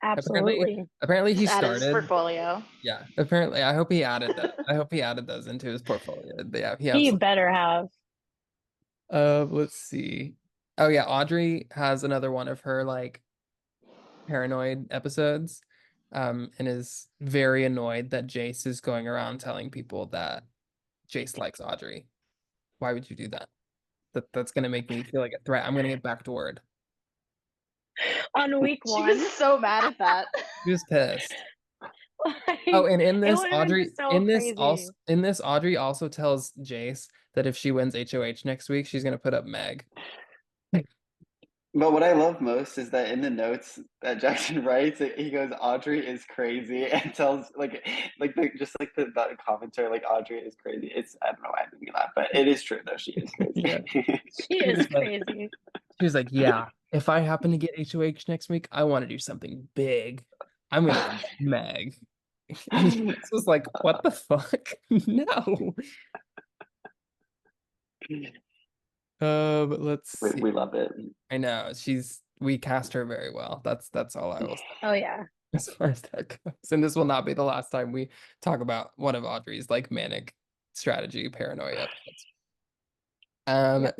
Absolutely. Apparently he Just added his started. portfolio. Yeah, apparently I hope he added that. I hope he added those into his portfolio. Yeah, he He absolutely. better have. Let's see. Oh yeah, Audrey has another one of her like paranoid episodes, and is very annoyed that Jace is going around telling people that Jace likes Audrey. Why would you do that? That's gonna make me feel like a threat. I'm gonna get back to word. On week She one. was so mad at that. She was pissed. Like, Oh, and in it this, would have been Audrey, so in this crazy. also, in this, Audrey also tells Jace that if she wins HOH next week, she's gonna put up Meg. But what I love most is that in the notes that Jackson writes, he goes, "Audrey is crazy," and tells just like the commentary, like Audrey is crazy. It's I don't know why I made me laugh, but it is true though. She is crazy. Yeah. She is crazy. She was like, "Yeah, if I happen to get HOH next week, I want to do something big. I'm gonna win Meg." And this was like, "What the fuck? No." But let's see. We love it. I know we cast her very well. That's all I will say Oh yeah. as far as that goes. And this will not be the last time we talk about one of Audrey's like manic strategy paranoia episodes.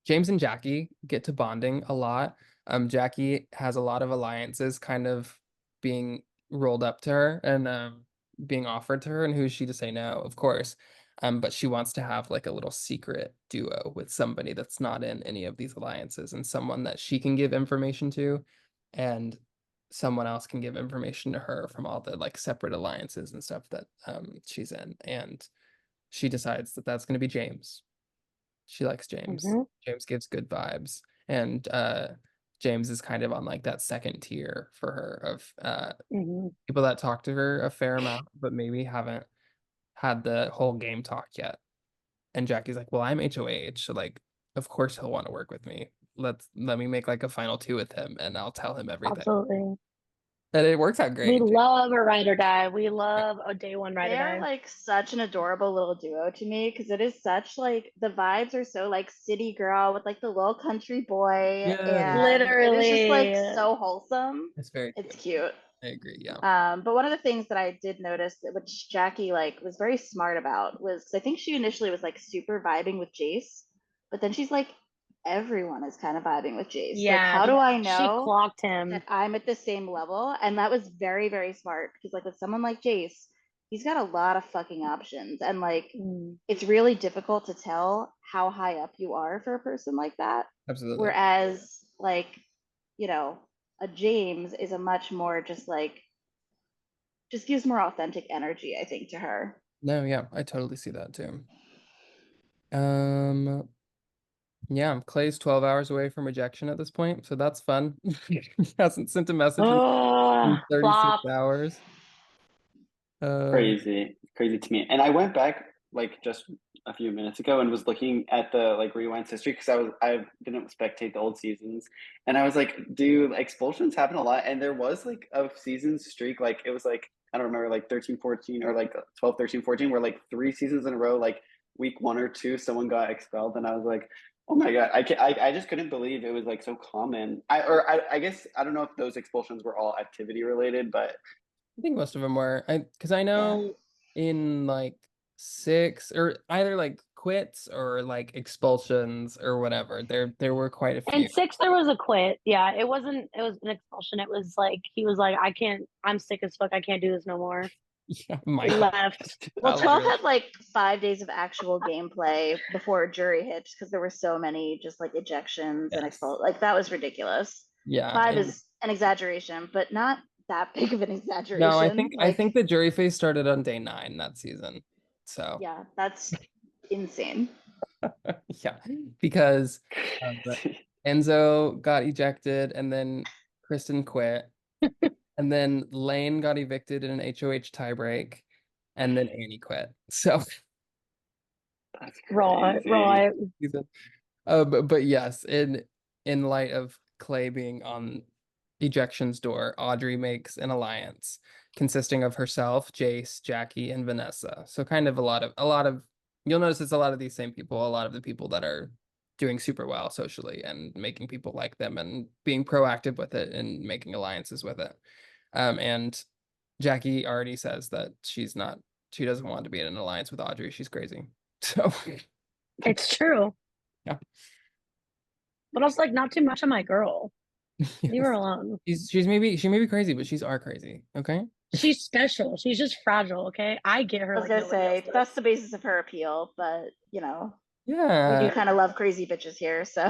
James and Jackie get to bonding a lot. Jackie has a lot of alliances kind of being rolled up to her and being offered to her, and who's she to say no, of course. But she wants to have like a little secret duo with somebody that's not in any of these alliances and someone that she can give information to, and someone else can give information to her from all the like separate alliances and stuff that she's in. And she decides that that's going to be James. She likes James. James gives good vibes. And James is kind of on like that second tier for her of people that talk to her a fair amount, but maybe haven't had the whole game talk yet. And Jackie's like, well, I'm HOH, so like, of course he'll want to work with me. Let me make like a final two with him, and I'll tell him everything. Absolutely. And it works out great. We love a ride or die. We love a day one ride or die. They're like such an adorable little duo to me because it is such like the vibes are so like city girl with like the little country boy. Yeah, And literally. it's just like so wholesome. It's very It's cute. I agree, yeah. But one of the things that I did notice, which Jackie like was very smart about, was I think she initially was like super vibing with Jace, but then she's like, everyone is kind of vibing with Jace. Yeah. Like, how do I She know clocked him. that I'm at the same level? And that was very, very smart because like with someone like Jace, he's got a lot of fucking options, and like it's really difficult to tell how high up you are for a person like that. Absolutely. Whereas like, you know, a James is a much more just gives more authentic energy, I think, to her. No, yeah, I totally see that too. Yeah, Clay's 12 hours away from rejection at this point, so that's fun. He hasn't sent a message in 36 flop. hours. Crazy to me. And I went back like just a few minutes ago and was looking at the like rewind history because I didn't spectate the old seasons, and I was like, do expulsions happen a lot? And there was like a season streak, like it was like I don't remember, like 13 14 or like 12 13 14, where like 3 seasons in a row, like week 1 or 2 someone got expelled, and I was like, oh my god, I just couldn't believe it was like so common. I guess I don't know if those expulsions were all activity related, but I think most of them were. Because I know in like 6 or either like quits or like expulsions or whatever, there were quite a few. In 6 there was a quit. Yeah, it was an expulsion. It was like he was like, I'm sick as fuck. I can't do this no more. Yeah, He left. Well, 12 had like 5 days of actual gameplay before jury hit because there were so many just like ejections and expulsions. Like that was ridiculous. Yeah, 5 is an exaggeration, but not that big of an exaggeration. No, I think the jury phase started on day 9 that season. So yeah, that's insane. yeah, because Enzo got ejected and then Kristen quit. And then Lane got evicted in an HOH tiebreak, and then Annie quit. So right. But yes, in light of Clay being on ejection's door, Audrey makes an alliance consisting of herself, Jace, Jackie, and Vanessa. So kind of a lot of you'll notice it's a lot of these same people, a lot of the people that are doing super well socially and making people like them and being proactive with it and making alliances with it. And Jackie already says that she doesn't want to be in an alliance with Audrey. She's crazy. So It's true. yeah. But also, like, not too much of my girl. Leave her alone. She may be crazy, but she's our crazy. Okay. She's special. She's just fragile. Okay. I get her. I was like gonna nobody else say does. that's the basis of her appeal, but we Yeah. do kind of love crazy bitches here, so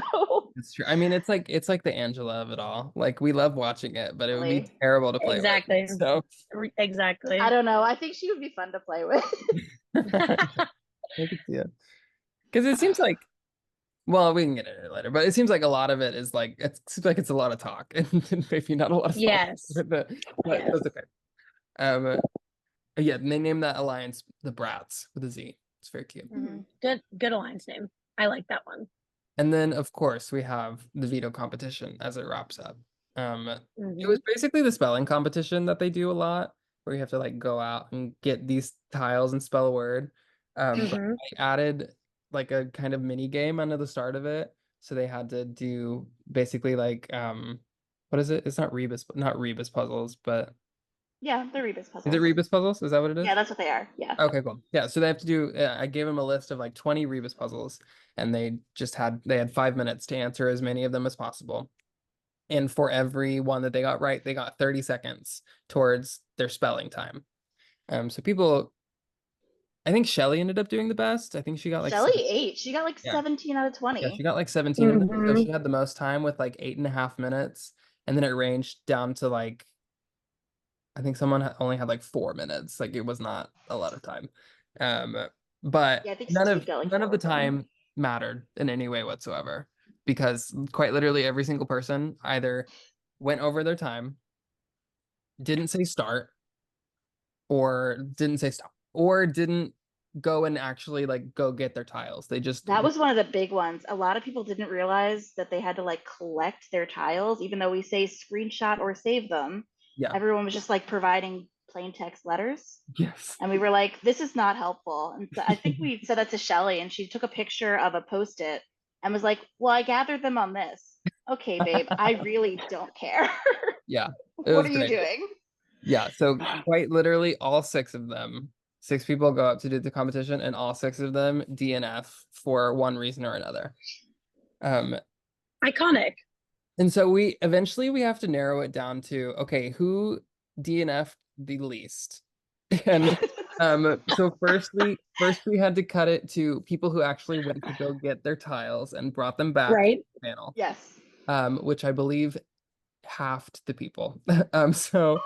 It's true. I mean, it's like the Angela of it all. Like we love watching it, but it would be Really. terrible to play Exactly. with. So Exactly. I don't know. I think she would be fun to play with. I could see it. Because it seems like, well, we can get into it later, but it seems like a lot of it is like it seems like it's a lot of talk and maybe not a lot of Yes. but Yes. that's okay. Yeah, and they named that alliance the Brats with a Z. It's very cute. Mhm. Good alliance name. I like that one. And then of course we have the veto competition as it wraps up. It was basically the spelling competition that they do a lot, where you have to like go out and get these tiles and spell a word. But Mhm. I added like a kind of mini game under the start of it. So they had to do basically like what is it? It's not Rebus puzzles, but Yeah, they're Rebus puzzles. is it Rebus puzzles? Is that what it is? Yeah, that's what they are. Yeah. Okay, cool. Yeah, so they have to do. I gave them a list of like 20 Rebus puzzles, and they had 5 minutes to answer as many of them as possible. And for every one that they got right, they got 30 seconds towards their spelling time. So people, I think Shelly ended up doing the best. I think she got like Shelly 8. She got like Yeah. 17 out of 20. Yeah, she got like 17 of them. So Mhm. she had the most time with like 8.5 minutes, and then it ranged down to like I think someone only had like 4 minutes. Like it was not a lot of time. But Yeah, I think none Steve of got like none 4 of the or something. time mattered in any way whatsoever, because quite literally every single person either went over their time, didn't say start, or didn't say stop, or didn't go and actually like go get their tiles. They just That was one of the big ones. A lot of people didn't realize that they had to like collect their tiles, even though we say screenshot or save them. Yeah. Everyone was just like providing plain text letters. Yes. And we were like, this is not helpful. And so I think we said that to Shelly, and she took a picture of a post-it and was like, well, I gathered them on this. Okay, babe, I really don't care. Yeah. What are you doing? Yeah, so quite literally all 6 people go up to do the competition, and all 6 of them DNF for one reason or another. Iconic. And so we eventually have to narrow it down to, okay, who DNF'd the least? And so first we had to cut it to people who actually went to go get their tiles and brought them back Right. to the panel. Yes. Which I believe halved the people. So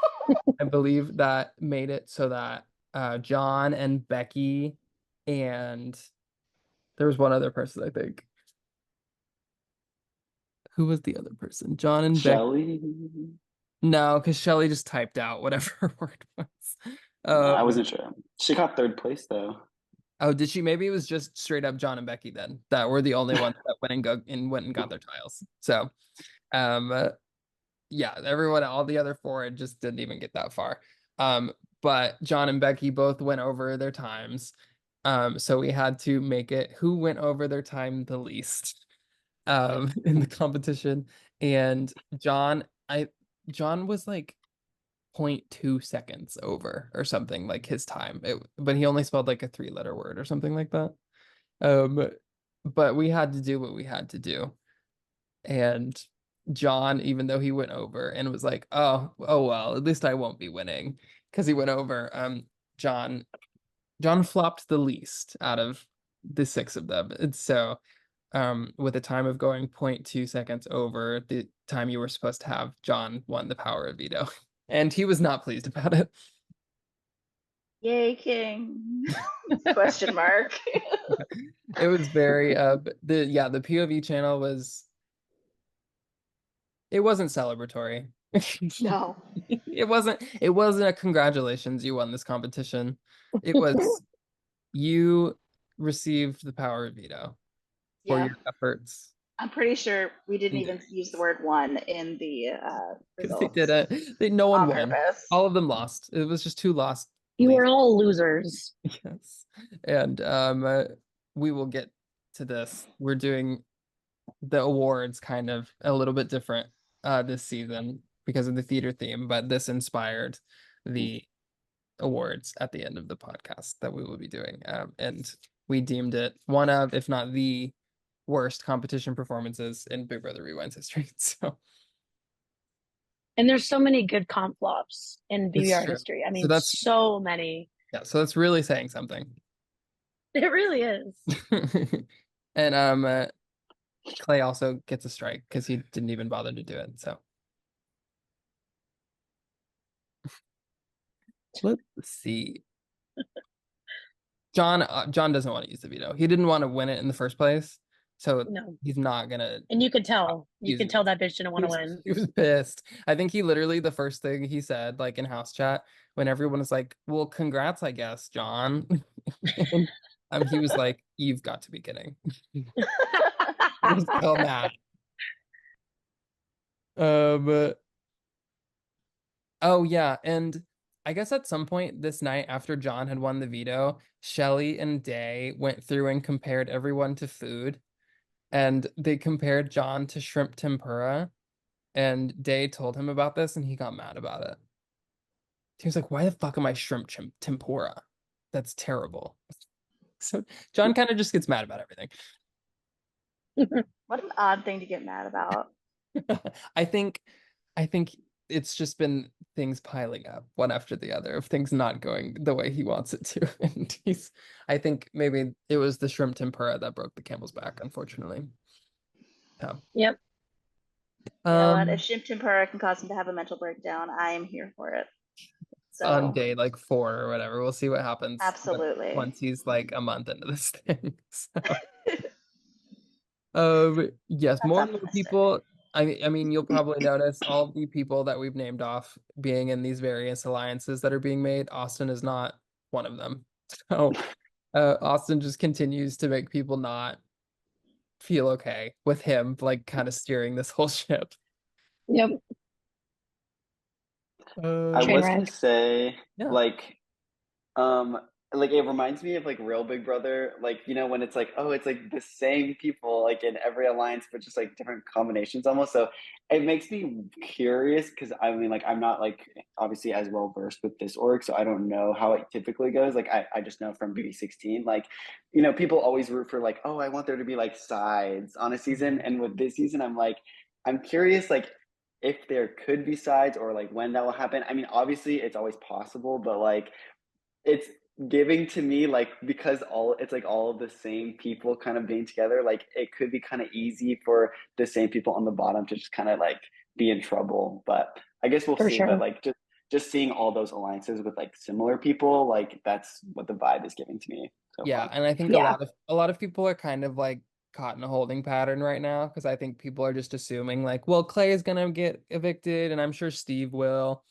I believe that made it so that John and Becky and there was one other person, I think. Who was the other person? John and Becky. Shelly? No, because Shelly just typed out whatever her word was. I wasn't sure. She got third place though. Oh, did she? Maybe it was just straight up John and Becky then that were the only ones that went and got their tiles. So, yeah, everyone, all the other 4, it just didn't even get that far. But John and Becky both went over their times. So we had to make it who went over their time the least in the competition. And John was like 0.2 seconds over or something, like his time. But he only spelled like a 3-letter word or something like that. But we had to do what we had to do. And John, even though he went over and was like, oh well, at least I won't be winning because he went over. John flopped the least out of the 6 of them. And so with a time of going 0.2 seconds over the time you were supposed to have, John won the power of veto. And he was not pleased about it. Yay, King. Question mark. It was very the POV channel wasn't celebratory. No. It wasn't a congratulations, you won this competition. It was you received the power of veto. for Yeah. your efforts. I'm pretty sure we didn't And- even use the word one in the Because they results didn't. No one on won. purpose. All of them lost. It was just two lost. You were leads. all losers. Yes. And we will get to this. We're doing the awards kind of a little bit different this season because of the theater theme, but this inspired the awards at the end of the podcast that we will be doing. And we deemed it one of, if not the worst competition performances in Big Brother Rewind's history. So And there's so many good comp flops in it's BBR true. history. I So mean, that's so many. yeah, so that's really saying something. It really is. And Clay also gets a strike because he didn't even bother to do it. So let's see. John doesn't want to use the veto. He didn't want to win it in the first place, so No. he's not gonna. And you could tell. You use could it. tell that bitch didn't want to He was- win. He was pissed. I think he literally the first thing he said, like in house chat, when everyone was like, "Well, congrats, I guess, John." And, he was like, "You've got to be kidding." He was so mad. Oh yeah, and I guess at some point this night after John had won the veto, Shelly and Day went through and compared everyone to food, and they compared John to shrimp tempura, and Day told him about this, and he got mad about it. He was like, "Why the fuck am I shrimp tempura? That's terrible." So John kind of just gets mad about everything. What an odd thing to get mad about. I think it's just been things piling up one after the other of things not going the way he wants it to. And I think maybe it was the shrimp tempura that broke the camel's back, unfortunately. Yeah. Yep. You know what? If shrimp tempura can cause him to have a mental breakdown, I am here for it. So on day like 4 or whatever. We'll see what happens. Absolutely. Once he's like a month into this thing. Yes, That's more and more optimistic. people. I mean, you'll probably notice all the people that we've named off being in these various alliances that are being made. Austin is not one of them. So Austin just continues to make people not feel okay with him, like kind of steering this whole ship. Yep. I Train was gonna wreck. say, Yeah. like it reminds me of like real Big Brother, like you know when it's like, oh, it's like the same people like in every alliance, but just like different combinations almost. So it makes me curious because I mean, like I'm not like obviously as well versed with this org, so I don't know how it typically goes. Like I just know from BB16, like you know people always root for like, oh, I want there to be like sides on a season, and with this season, I'm like, I'm curious like if there could be sides or like when that will happen. I mean, obviously it's always possible, but like it's giving to me like because it's like all of the same people kind of being together, like it could be kind of easy for the same people on the bottom to just kind of like be in trouble. But I guess we'll For see. sure. But like just seeing all those alliances with like similar people, like that's what the vibe is giving to me so Yeah, far. and I think Yeah. a lot of people are kind of like caught in a holding pattern right now because I think people are just assuming like, well, Clay is gonna get evicted, and I'm sure Steve will.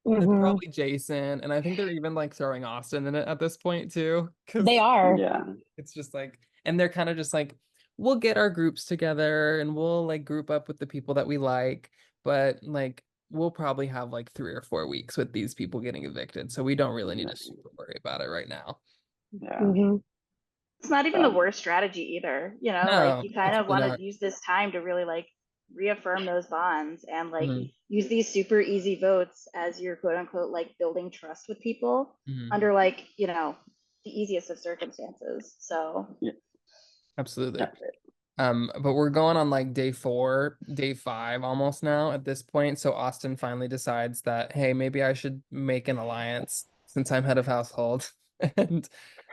And it's Mhm. probably Jason, and I think they're even like throwing Austin in it at this point too. Because They are. Yeah. it's just like, and they're kind of just like, we'll get our groups together and we'll like group up with the people that we like, but like we'll probably have like 3 or 4 weeks with these people getting evicted, so we don't really need to super worry about it right now. Yeah. Mhm. It's not even the worst strategy either. You know, No, like you kind it's of really want not. to use this time to really like reaffirm those bonds and like Mhm. use these super easy votes as your quote unquote like building trust with people Mhm. under like, you know, the easiest of circumstances. So Absolutely. But we're going on like day 4, day 5 almost now at this point. So Austin finally decides that, hey, maybe I should make an alliance since I'm head of household. And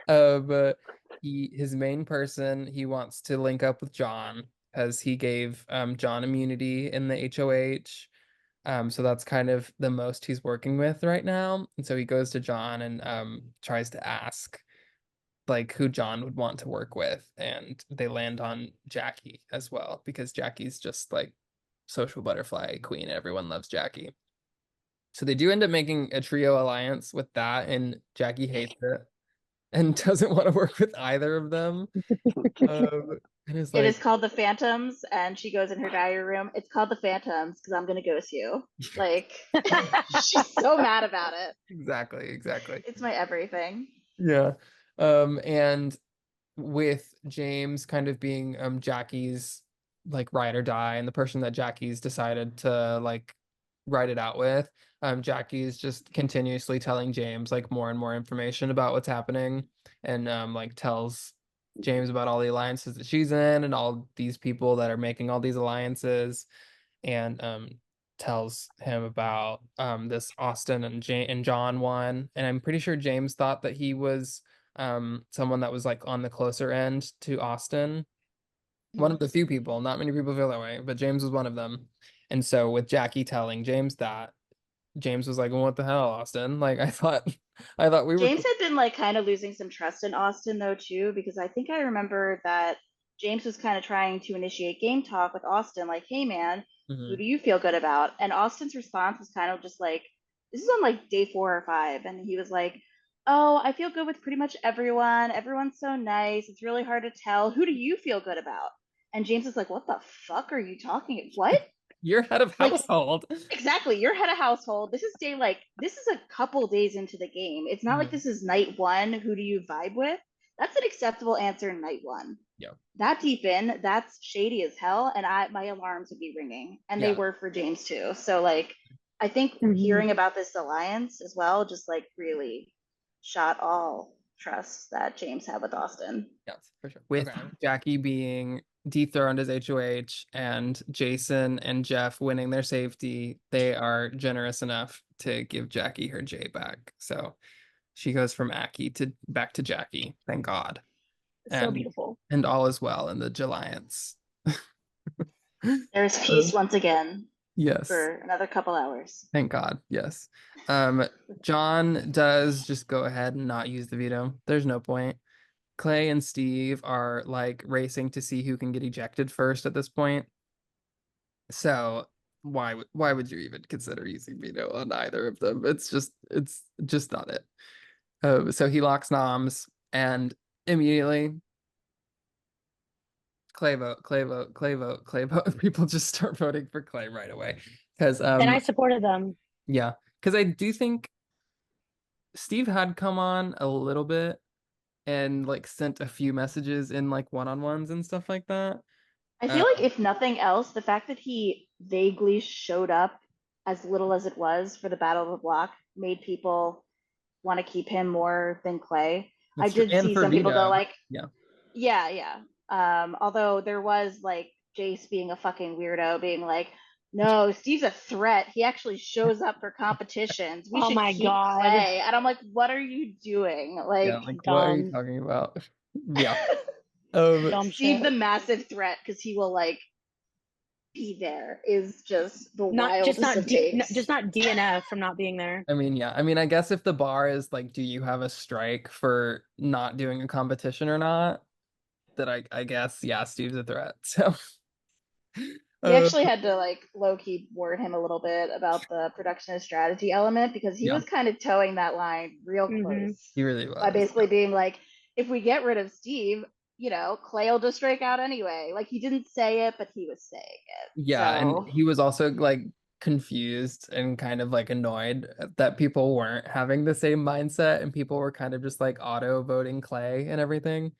but his main person, he wants to link up with John because he gave John immunity in the HOH. So that's kind of the most he's working with right now. And so he goes to John and tries to ask like who John would want to work with, and they land on Jackie as well because Jackie's just like social butterfly queen. Everyone loves Jackie. So they do end up making a trio alliance with that, and Jackie hates it and doesn't want to work with either of them. It is It like is called the Phantoms, and she goes in her diary room. It's called the Phantoms because I'm gonna ghost you. Like, she's so mad about it. exactly. It's my everything. Yeah. And with James kind of being Jackie's like ride or die and the person that Jackie's decided to like ride it out with, Jackie's just continuously telling James like more and more information about what's happening, and like tells James about all the alliances that she's in and all these people that are making all these alliances, and tells him about this Austin and John one, and I'm pretty sure James thought that he was someone that was like on the closer end to Austin. One of the few people, not many people feel that way, but James was one of them. And so with Jackie telling James that, James was like, well, what the hell, Austin? Like I thought we were James had been like kind of losing some trust in Austin though too, because I think I remember that James was kind of trying to initiate game talk with Austin, like, "Hey man, who Mhm. do you feel good about?" And Austin's response was kind of just like, this is on like day 4 or 5, and he was like, "Oh, I feel good with pretty much everyone. Everyone's so nice. It's really hard to tell. Who do you feel good about?" And James is like, "What the fuck are you talking? What?" You're head of Like, household. exactly, you're head of household. This is this is a couple days into the game. It's not like Mhm. this is night one. Who do you vibe with? That's an acceptable answer night one. Yeah. That deep in, that's shady as hell, and my alarms would be ringing, and they Yeah. were for James too. So like, I think Mhm. hearing about this alliance as well just like really shot all trust that James had with Austin. Yes, for sure. With Jackie being dethroned as HOH and Jason and Jeff winning their safety, they are generous enough to give Jackie her J back. So she goes from Aki to back to Jackie. Thank God. So And beautiful. and all is well in the Jaliance. There's peace once again Yes. for another couple hours. Thank God. Yes. John does just go ahead and not use the veto. There's no point. Clay and Steve are like racing to see who can get ejected first at this point. So why would you even consider using veto on either of them? It's just not it. So he locks noms and immediately Clay vote, Clay vote, Clay vote, Clay vote. People just start voting for Clay right away. Because And I supported them. yeah, because I do think Steve had come on a little bit and like sent a few messages in like one-on-ones and stuff like that. I feel like if nothing else, the fact that he vaguely showed up as little as it was for the Battle of the Block made people want to keep him more than Clay. I That's true. did And see for some people go veto, like, yeah. yeah. Although there was like Jace being a fucking weirdo, being like, "No, Steve's a threat. He actually shows up for competitions. We Oh should my keep God. Clay." And I'm like, "What are you doing?" Yeah, Like, like what are you Dumb. talking about? Yeah. Dumb Steve shit. the massive threat because he will like be there is just the Not wildest of takes. just not DNF from not being there. I mean, yeah. I mean, I guess if the bar is like, do you have a strike for not doing a competition or not? That I guess, yeah, Steve's a threat. So We uh, actually had to like low key ward him a little bit about the production and strategy element because he yeah, was kind of towing that line real close he really by was. basically being like, if we get rid of Steve, Clay will just strike out anyway. Like he didn't say it, but he was saying it. Yeah, and So he was also like confused and kind of like annoyed that people weren't having the same mindset and people were kind of just like auto voting Clay and everything.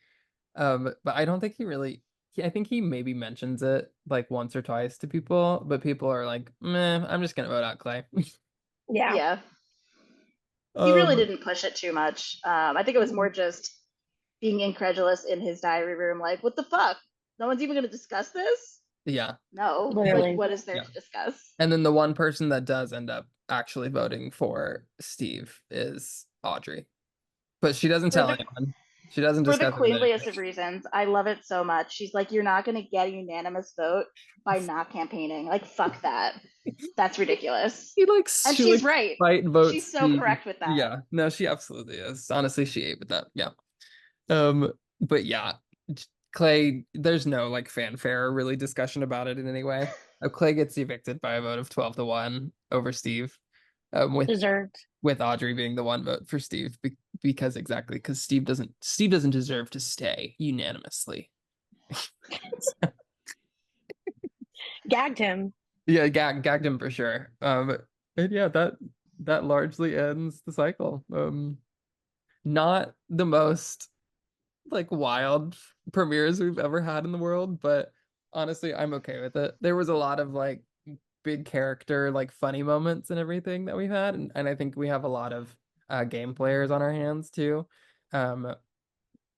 But I don't think I think he maybe mentions it like once or twice to people, but people are like, meh, I'm just gonna vote out Clay. Yeah. yeah, he really Um, didn't push it too much. I think it was more just being incredulous in his diary room, like, what the fuck? No one's even going to discuss this? yeah, No. Literally. Like, what is there yeah. to discuss? And then the one person that does end up actually voting for Steve is Audrey, but she doesn't For tell the anyone. She doesn't for the discuss it with queenliest anyone. of reasons, I love it so much. She's like, you're not going to get a unanimous vote by not campaigning. Like, fuck that. That's ridiculous. She like And she she's like right. fight and vote She's so Steve. correct with that. Yeah, no, she absolutely is. Honestly, she ate with that. Yeah. But yeah, Clay, there's no like fanfare or really discussion about it in any way. Clay gets evicted by a vote of 12-1 over Steve. With Deserved. Audrey being the one vote for Steve because Steve doesn't deserve to stay unanimously. Gagged him. Yeah, gagged him for sure. And yeah, that largely ends the cycle. Not the most like wild premieres we've ever had in the world, but honestly, I'm okay with it. There was a lot of like big character, like funny moments and everything that we've had, and I think we have a lot of game players on our hands too.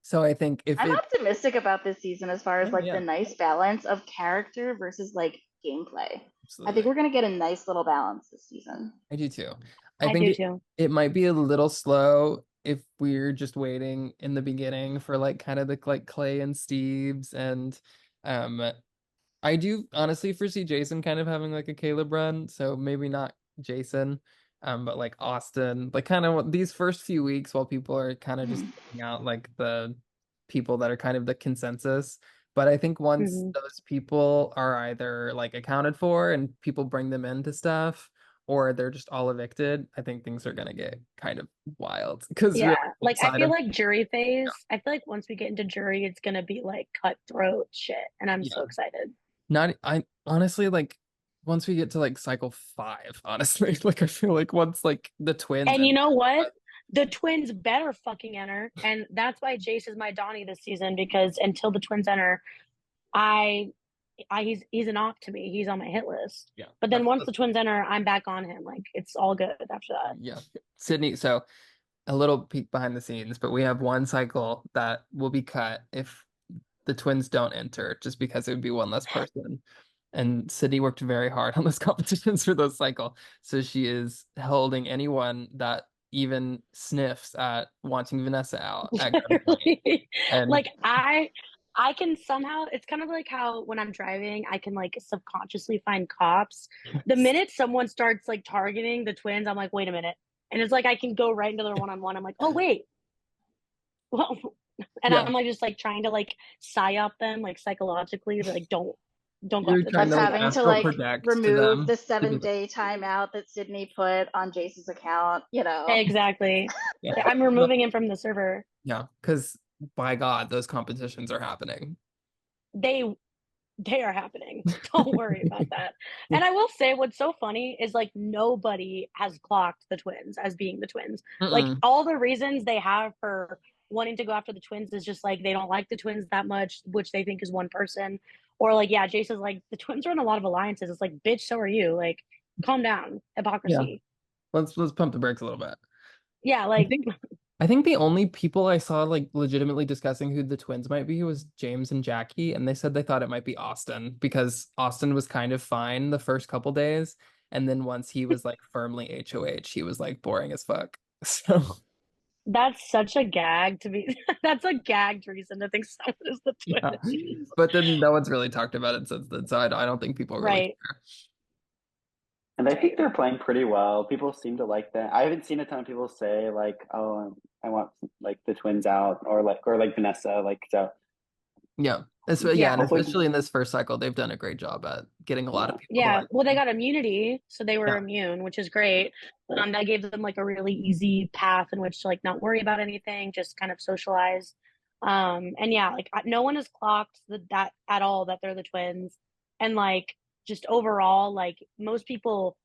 So I think if I'm it, optimistic about this season as far as like yeah, the nice balance of character versus like gameplay. I think absolutely. we're gonna get a nice little balance this season. I do too. I I think do too. it might be a little slow if we're just waiting in the beginning for like kind of the like Clay and Steve's and um I do honestly foresee Jason kind of having like a Caleb run, so maybe not Jason, but like Austin, like kind of these first few weeks while people are kind of just picking out like the people that are kind of the consensus. But I think once Hmm. those people are either like accounted for and people bring them into stuff, or they're just all evicted, I think things are gonna get kind of wild. Because Yeah, really, like I outside feel of like jury phase. I feel like once we get into jury, it's gonna be like cutthroat shit, and I'm yeah, so excited. not I honestly like once we get to like cycle 5, honestly, like I feel like once like the twins And you and know what? The twins better fucking enter, and that's why Jace is my Donnie this season because until the twins enter, I, he's an op to me. He's on my hit list. yeah, But then once the twins enter, I'm back on him. Like it's all good after that. yeah. Sydney, so a little peek behind the scenes, but we have one cycle that will be cut if the twins don't enter, just because it would be one less person. And Sydney worked very hard on those competitions for those cycle. So she is holding anyone that even sniffs at wanting Vanessa out at gunpoint. Literally, And like I can somehow. It's kind of like how when I'm driving, I can like subconsciously find cops. The minute someone starts like targeting the twins, I'm like, wait a minute, and it's like I can go right into their one-on-one. I'm like, oh wait, well, and yeah, I'm like just like trying to like psyop them like psychologically, like don't go you're after the trying twins. to Us like having to astral like project to remove them. the 7-day timeout that Sydney put on Jace's account, you know. Exactly. Yeah. Yeah, I'm removing him from the server. Yeah, because by God, those competitions are happening. They they are happening. Don't worry about that. And I will say what's so funny is like nobody has clocked the twins as being the twins. Like Mm-mm. all the reasons they have for wanting to go after the twins is just like they don't like the twins that much, which they think is one person. Or like, yeah, Jason's like, the twins are in a lot of alliances. It's like, bitch, so are you. Like, calm down. Yeah, Hypocrisy. let's pump the brakes a little bit. Yeah, I like think I think the only people I saw like legitimately discussing who the twins might be was James and Jackie, and they said they thought it might be Austin because Austin was kind of fine the first couple days, and then once he was like firmly HOH, he was like boring as fuck. So that's such a gag to be that's a gagged reason to think someone is the yeah, twins. but then no one's really talked about it since then, so I don't think people really Right. care. And I think they're playing pretty well. People seem to like that. I haven't seen a ton of people say like, "Oh, I want like the twins out," or like Vanessa. Like so, Yeah, yeah, Yeah. and hopefully, especially in this first cycle, they've done a great job at getting a lot yeah. of people to Yeah, like well, they them. got immunity, so they were Yeah, immune, which is great. That gave them like a really easy path in which to like not worry about anything, just kind of socialize. And yeah, like no one has clocked that at all that they're the twins, and like just overall, like most people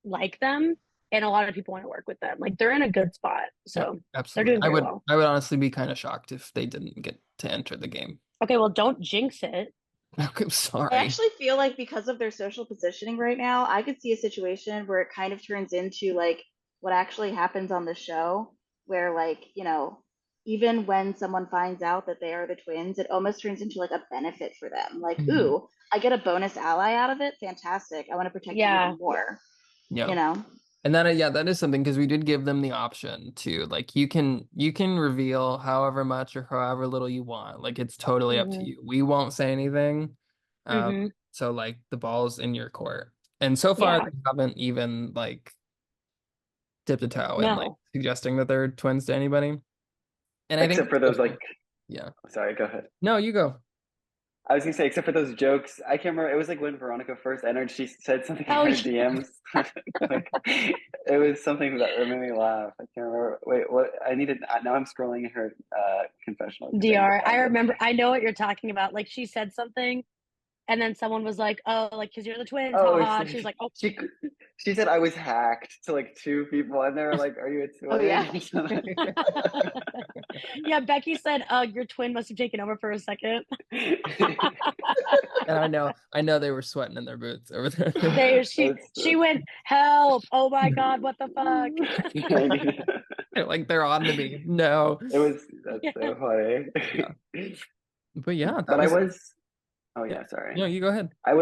like them, and a lot of people want to work with them. Like they're in a good spot, yeah, so they're absolutely. doing very well. I would honestly be kind of shocked if they didn't get to enter the game. Okay, well, don't jinx it. I'm I sorry. actually feel like because of their social positioning right now, I could see a situation where it kind of turns into like what actually happens on the show, where like, you know, even when someone finds out that they are the twins, it almost turns into like a benefit for them. Like, Mhm. ooh, I get a bonus ally out of it. Fantastic. I want to protect you Yeah, even more, Yeah. you know? And that yeah, that is something because we did give them the option to like you can reveal however much or however little you want. Like it's totally up to hmm you. We won't say anything. hmm So like the ball's in your court. And so far yeah, they haven't even like dipped a toe in like no. suggesting that they're twins to anybody. And I think Except for those like, yeah. sorry, go ahead. No, you go. I was gonna say, except for those jokes, I can't remember. It was like when Veronica first entered, she said something in Oh her yeah. DMs. Like, It was something that made me laugh. I can't remember. Wait, what? Now I'm scrolling her confessional. 'cause I need to DR, I find it. remember, I know what you're talking about. Like she said something and then someone was like, oh, like, cause you're the twins, Oh, haha. She was like, oh, she said I was hacked to like 2 people, and they were like, "Are you a twin?" Oh, yeah. yeah, Becky said, your twin must have taken over for a second. And I know they were sweating in their boots over there. She went, help, oh my God, what the fuck? Like they're on to me. No. That's Yeah. so funny. But yeah, But oh yeah, sorry. No, you go ahead. I'm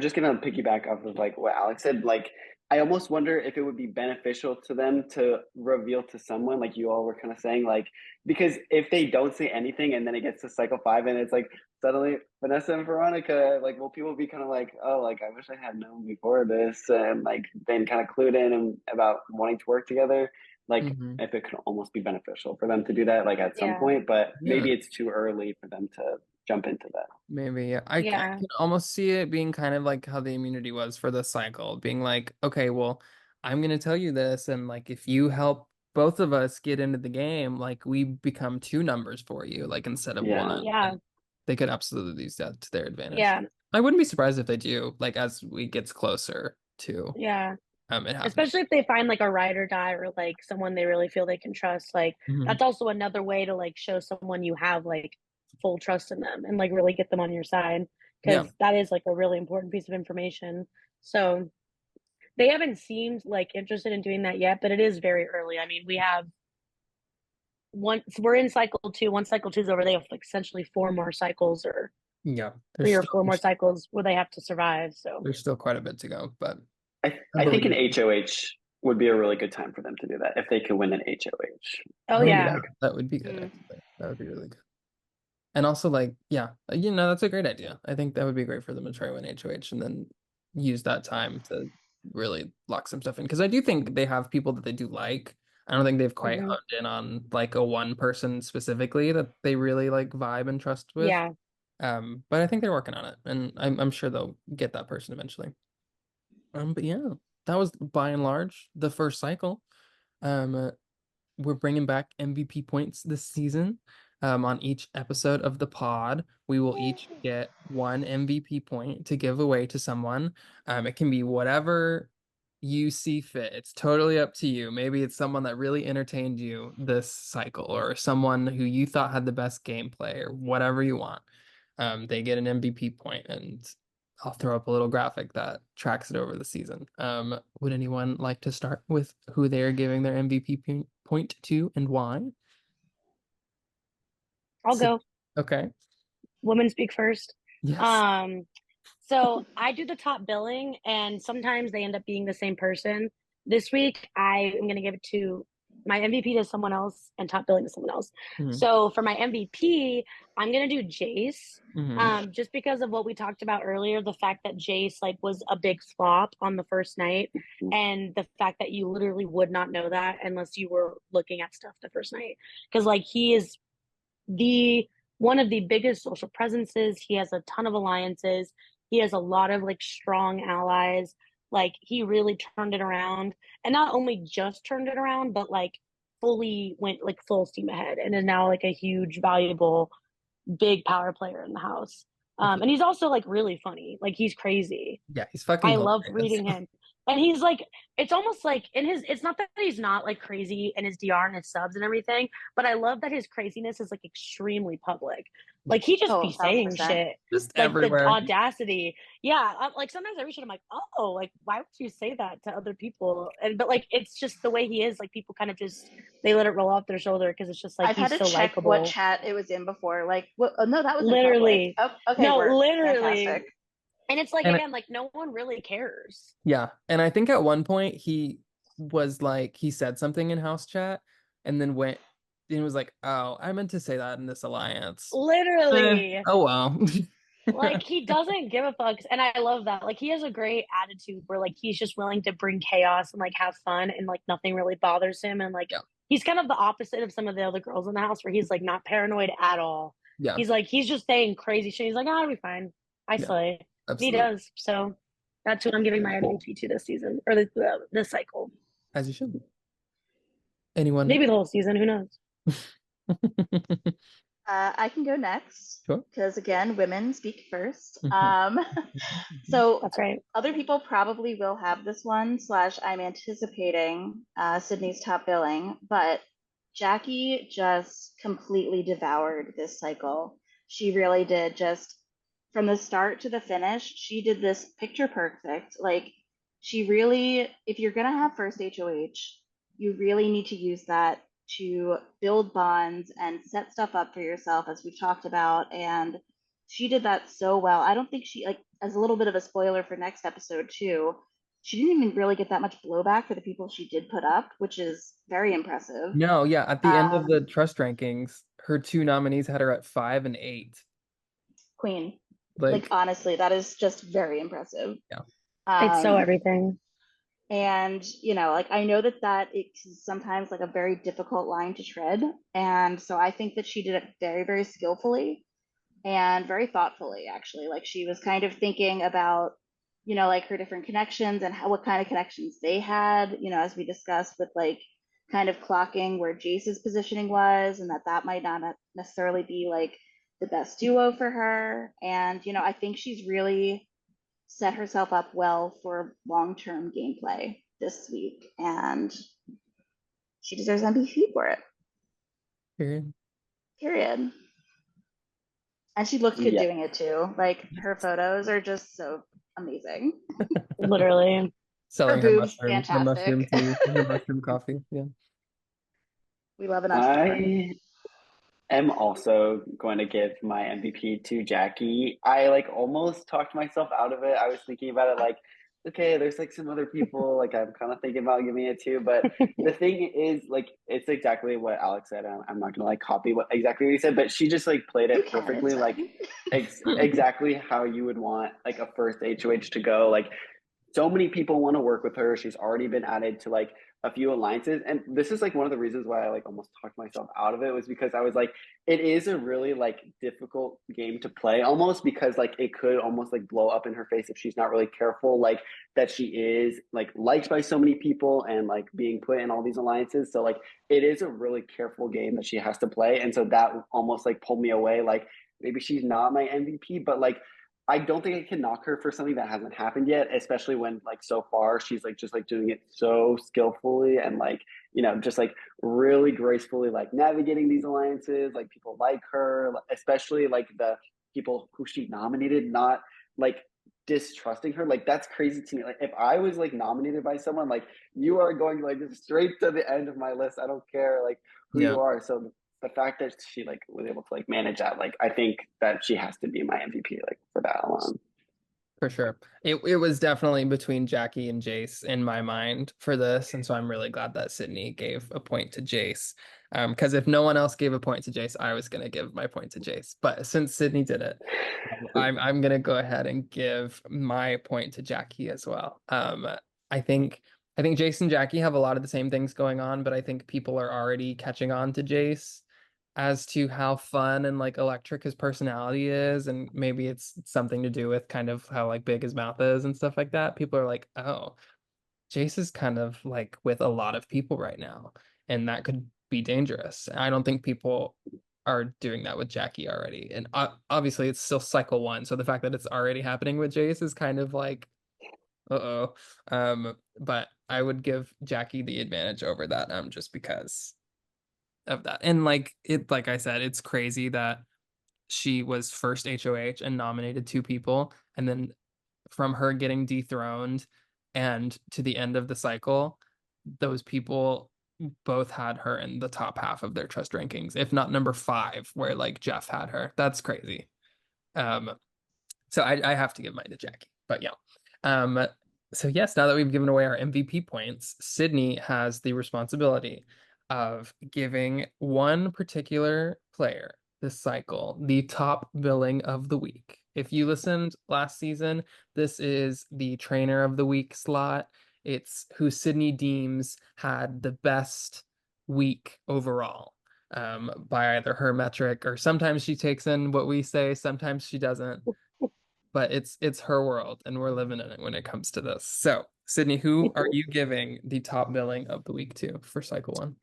just gonna piggyback off of like what Alex said. Like, I almost wonder if it would be beneficial to them to reveal to someone, like you all were kind of saying, like, because if they don't say anything and then it gets to cycle 5 and it's like suddenly Vanessa and Veronica, like, will people be kind of like, oh, like I wish I had known before this, and like been kind of clued in and about wanting to work together. Like, if it could almost be beneficial for them to do that, like at some point, but maybe it's too early for them to jump into that. Maybe, yeah. I can almost see it being kind of like how the immunity was for the cycle, being like, okay, well, I'm gonna tell you this, and like if you help both of us get into the game, like we become 2 numbers for you, like instead of 1. Yeah. And they could absolutely use that to their advantage. Yeah. I wouldn't be surprised if they do, like as we gets closer to it happening. Especially if they find like a ride or die or like someone they really feel they can trust. Like that's also another way to like show someone you have like full trust in them and like really get them on your side, because that is like a really important piece of information. So they haven't seemed like interested in doing that yet, but it is very early. I mean, we have we're in cycle 2. Once cycle 2 is over, they have like essentially 4 more cycles or 3 or 4 more cycles where they have to survive. So there's still quite a bit to go, but I think an HOH would be a really good time for them to do that if they could win an HOH. Oh yeah, that would be good. That would be really good. And also, like, that's a great idea. I think that would be great for them to try win HOH and then use that time to really lock some stuff in. Because I do think they have people that they do like. I don't think they've quite honed in on like a one person specifically that they really like vibe and trust with. Yeah. But I think they're working on it, and I'm sure they'll get that person eventually. But yeah, that was by and large the first cycle. We're bringing back MVP points this season. On each episode of the pod, we will each get 1 MVP point to give away to someone. It can be whatever you see fit. It's totally up to you. Maybe it's someone that really entertained you this cycle, or someone who you thought had the best gameplay, or whatever you want. They get an MVP point, and I'll throw up a little graphic that tracks it over the season. Would anyone like to start with who they are giving their MVP point to and why? I'll go. Okay. Women speak first. Yes. So I do the top billing, and sometimes they end up being the same person. This week, I am going to give it to my MVP to someone else and top billing to someone else. So for my MVP, I'm going to do Jace, just because of what we talked about earlier, the fact that Jace like was a big flop on the first night, and the fact that you literally would not know that unless you were looking at stuff the first night. Because like he is one of the biggest social presences. He has a ton of alliances. He has a lot of like strong allies. Like he really turned it around, and not only just turned it around, but like fully went like full steam ahead, and is now like a huge, valuable, big power player in the house. And he's also like really funny. Like he's crazy. Yeah, he's fucking I hilarious. love reading him. And he's like, it's almost like it's not that he's not like crazy in his DR and his subs and everything, but I love that his craziness is like extremely public. Like he just be saying 1000%. shit, Just like everywhere. the audacity. Yeah, like sometimes I read shit, I'm like, oh, like why would you say that to other people? But like it's just the way he is. Like people kind of just they let it roll off their shoulder because it's just like I've he's had to so check likable. what chat it was in before. Like, no, that was literally. In public. Oh, okay, no, work. literally. Fantastic. And it's like And again, like no one really cares. Yeah, and I think at one point he was like he said something in house chat, and then went and was like, "Oh, I meant to say that in this alliance." Literally. Oh well. Like he doesn't give a fuck, and I love that. Like he has a great attitude where like he's just willing to bring chaos and like have fun, and like nothing really bothers him, and like he's kind of the opposite of some of the other girls in the house where he's like not paranoid at all. Yeah, he's just saying crazy shit. He's like, "Oh, I'll be fine. I slay." Absolutely. He does. So that's who I'm giving my MVP to this season or this cycle. As you should. Anyone? Maybe the whole season, who knows? I can go next Sure. because again, women speak first. So That's right. other people probably will have this one / I'm anticipating Sydney's top billing, but Jackie just completely devoured this cycle. She really did. Just from the start to the finish, she did this picture perfect. Like she really, if you're gonna have first HOH, you really need to use that to build bonds and set stuff up for yourself, as we've talked about. And she did that so well. I don't think she, like, as a little bit of a spoiler for next episode too, she didn't even really get that much blowback for the people she did put up, which is very impressive. No, yeah. At the end of the trust rankings, her 2 nominees had her at 5 and 8. Queen. Like honestly, that is just very impressive. Yeah. It's so everything. And, you know, like I know that is sometimes like a very difficult line to tread. And so I think that she did it very, very skillfully and very thoughtfully, actually. Like she was kind of thinking about, you know, like her different connections and what kind of connections they had, you know, as we discussed with like kind of clocking where Jace's positioning was, and that might not necessarily be like the best duo for her. And, you know, I think she's really set herself up well for long-term gameplay this week, and she deserves MVP for it. Period. And she looked good doing it too. Like her photos are just so amazing. Literally. Selling her her boobs, mushroom, her mushroom tea, her mushroom coffee. Yeah. We love an entrepreneur. I am also going to give my MVP to Jackie. I like almost talked myself out of it. I was thinking about it like, okay, there's like some other people like I'm kind of thinking about giving it to, but the thing is like it's exactly what Alex said. I'm not gonna like copy exactly what he said, but she just like played it perfectly, like exactly how you would want like a first HOH to go. Like so many people want to work with her. She's already been added to like a few alliances, and this is like one of the reasons why I like almost talked myself out of it, was because I was like, it is a really like difficult game to play, almost because like it could almost like blow up in her face if she's not really careful, like that she is like liked by so many people and like being put in all these alliances. So like it is a really careful game that she has to play, and so that almost like pulled me away. Like maybe she's not my MVP, but like I don't think I can knock her for something that hasn't happened yet, especially when like so far she's like just like doing it so skillfully and like, you know, just like really gracefully like navigating these alliances. Like people like her, especially like the people who she nominated, not like distrusting her. Like that's crazy to me. Like if I was like nominated by someone, like you are going like straight to the end of my list. I don't care like who you are. So the fact that she like was able to like manage that, like I think that she has to be my MVP like for that alone. For sure. It was definitely between Jackie and Jace in my mind for this, and so I'm really glad that Sydney gave a point to Jace. Because if no one else gave a point to Jace, I was gonna give my point to Jace. But since Sydney did it, I'm gonna go ahead and give my point to Jackie as well. I think Jace and Jackie have a lot of the same things going on, but I think people are already catching on to Jace as to how fun and like electric his personality is, and maybe it's something to do with kind of how like big his mouth is and stuff like that. People are like, oh, Jace is kind of like with a lot of people right now, and that could be dangerous. I don't think people are doing that with Jackie already, and obviously it's still cycle 1, so the fact that it's already happening with Jace is kind of like but I would give Jackie the advantage over that just because of that. And like I said, it's crazy that she was first HOH and nominated 2 people, and then from her getting dethroned and to the end of the cycle, those people both had her in the top half of their trust rankings, if not number 5, where like Jeff had her. That's crazy. So I have to give mine to Jackie. But yeah. So yes, now that we've given away our MVP points, Sydney has the responsibility of giving one particular player this cycle the top billing of the week. If you listened last season, this is the trainer of the week slot. It's who Sydney deems had the best week overall, by either her metric, or sometimes she takes in what we say, sometimes she doesn't. But it's her world, and we're living in it when it comes to this. So Sydney, who are you giving the top billing of the week to for cycle 1?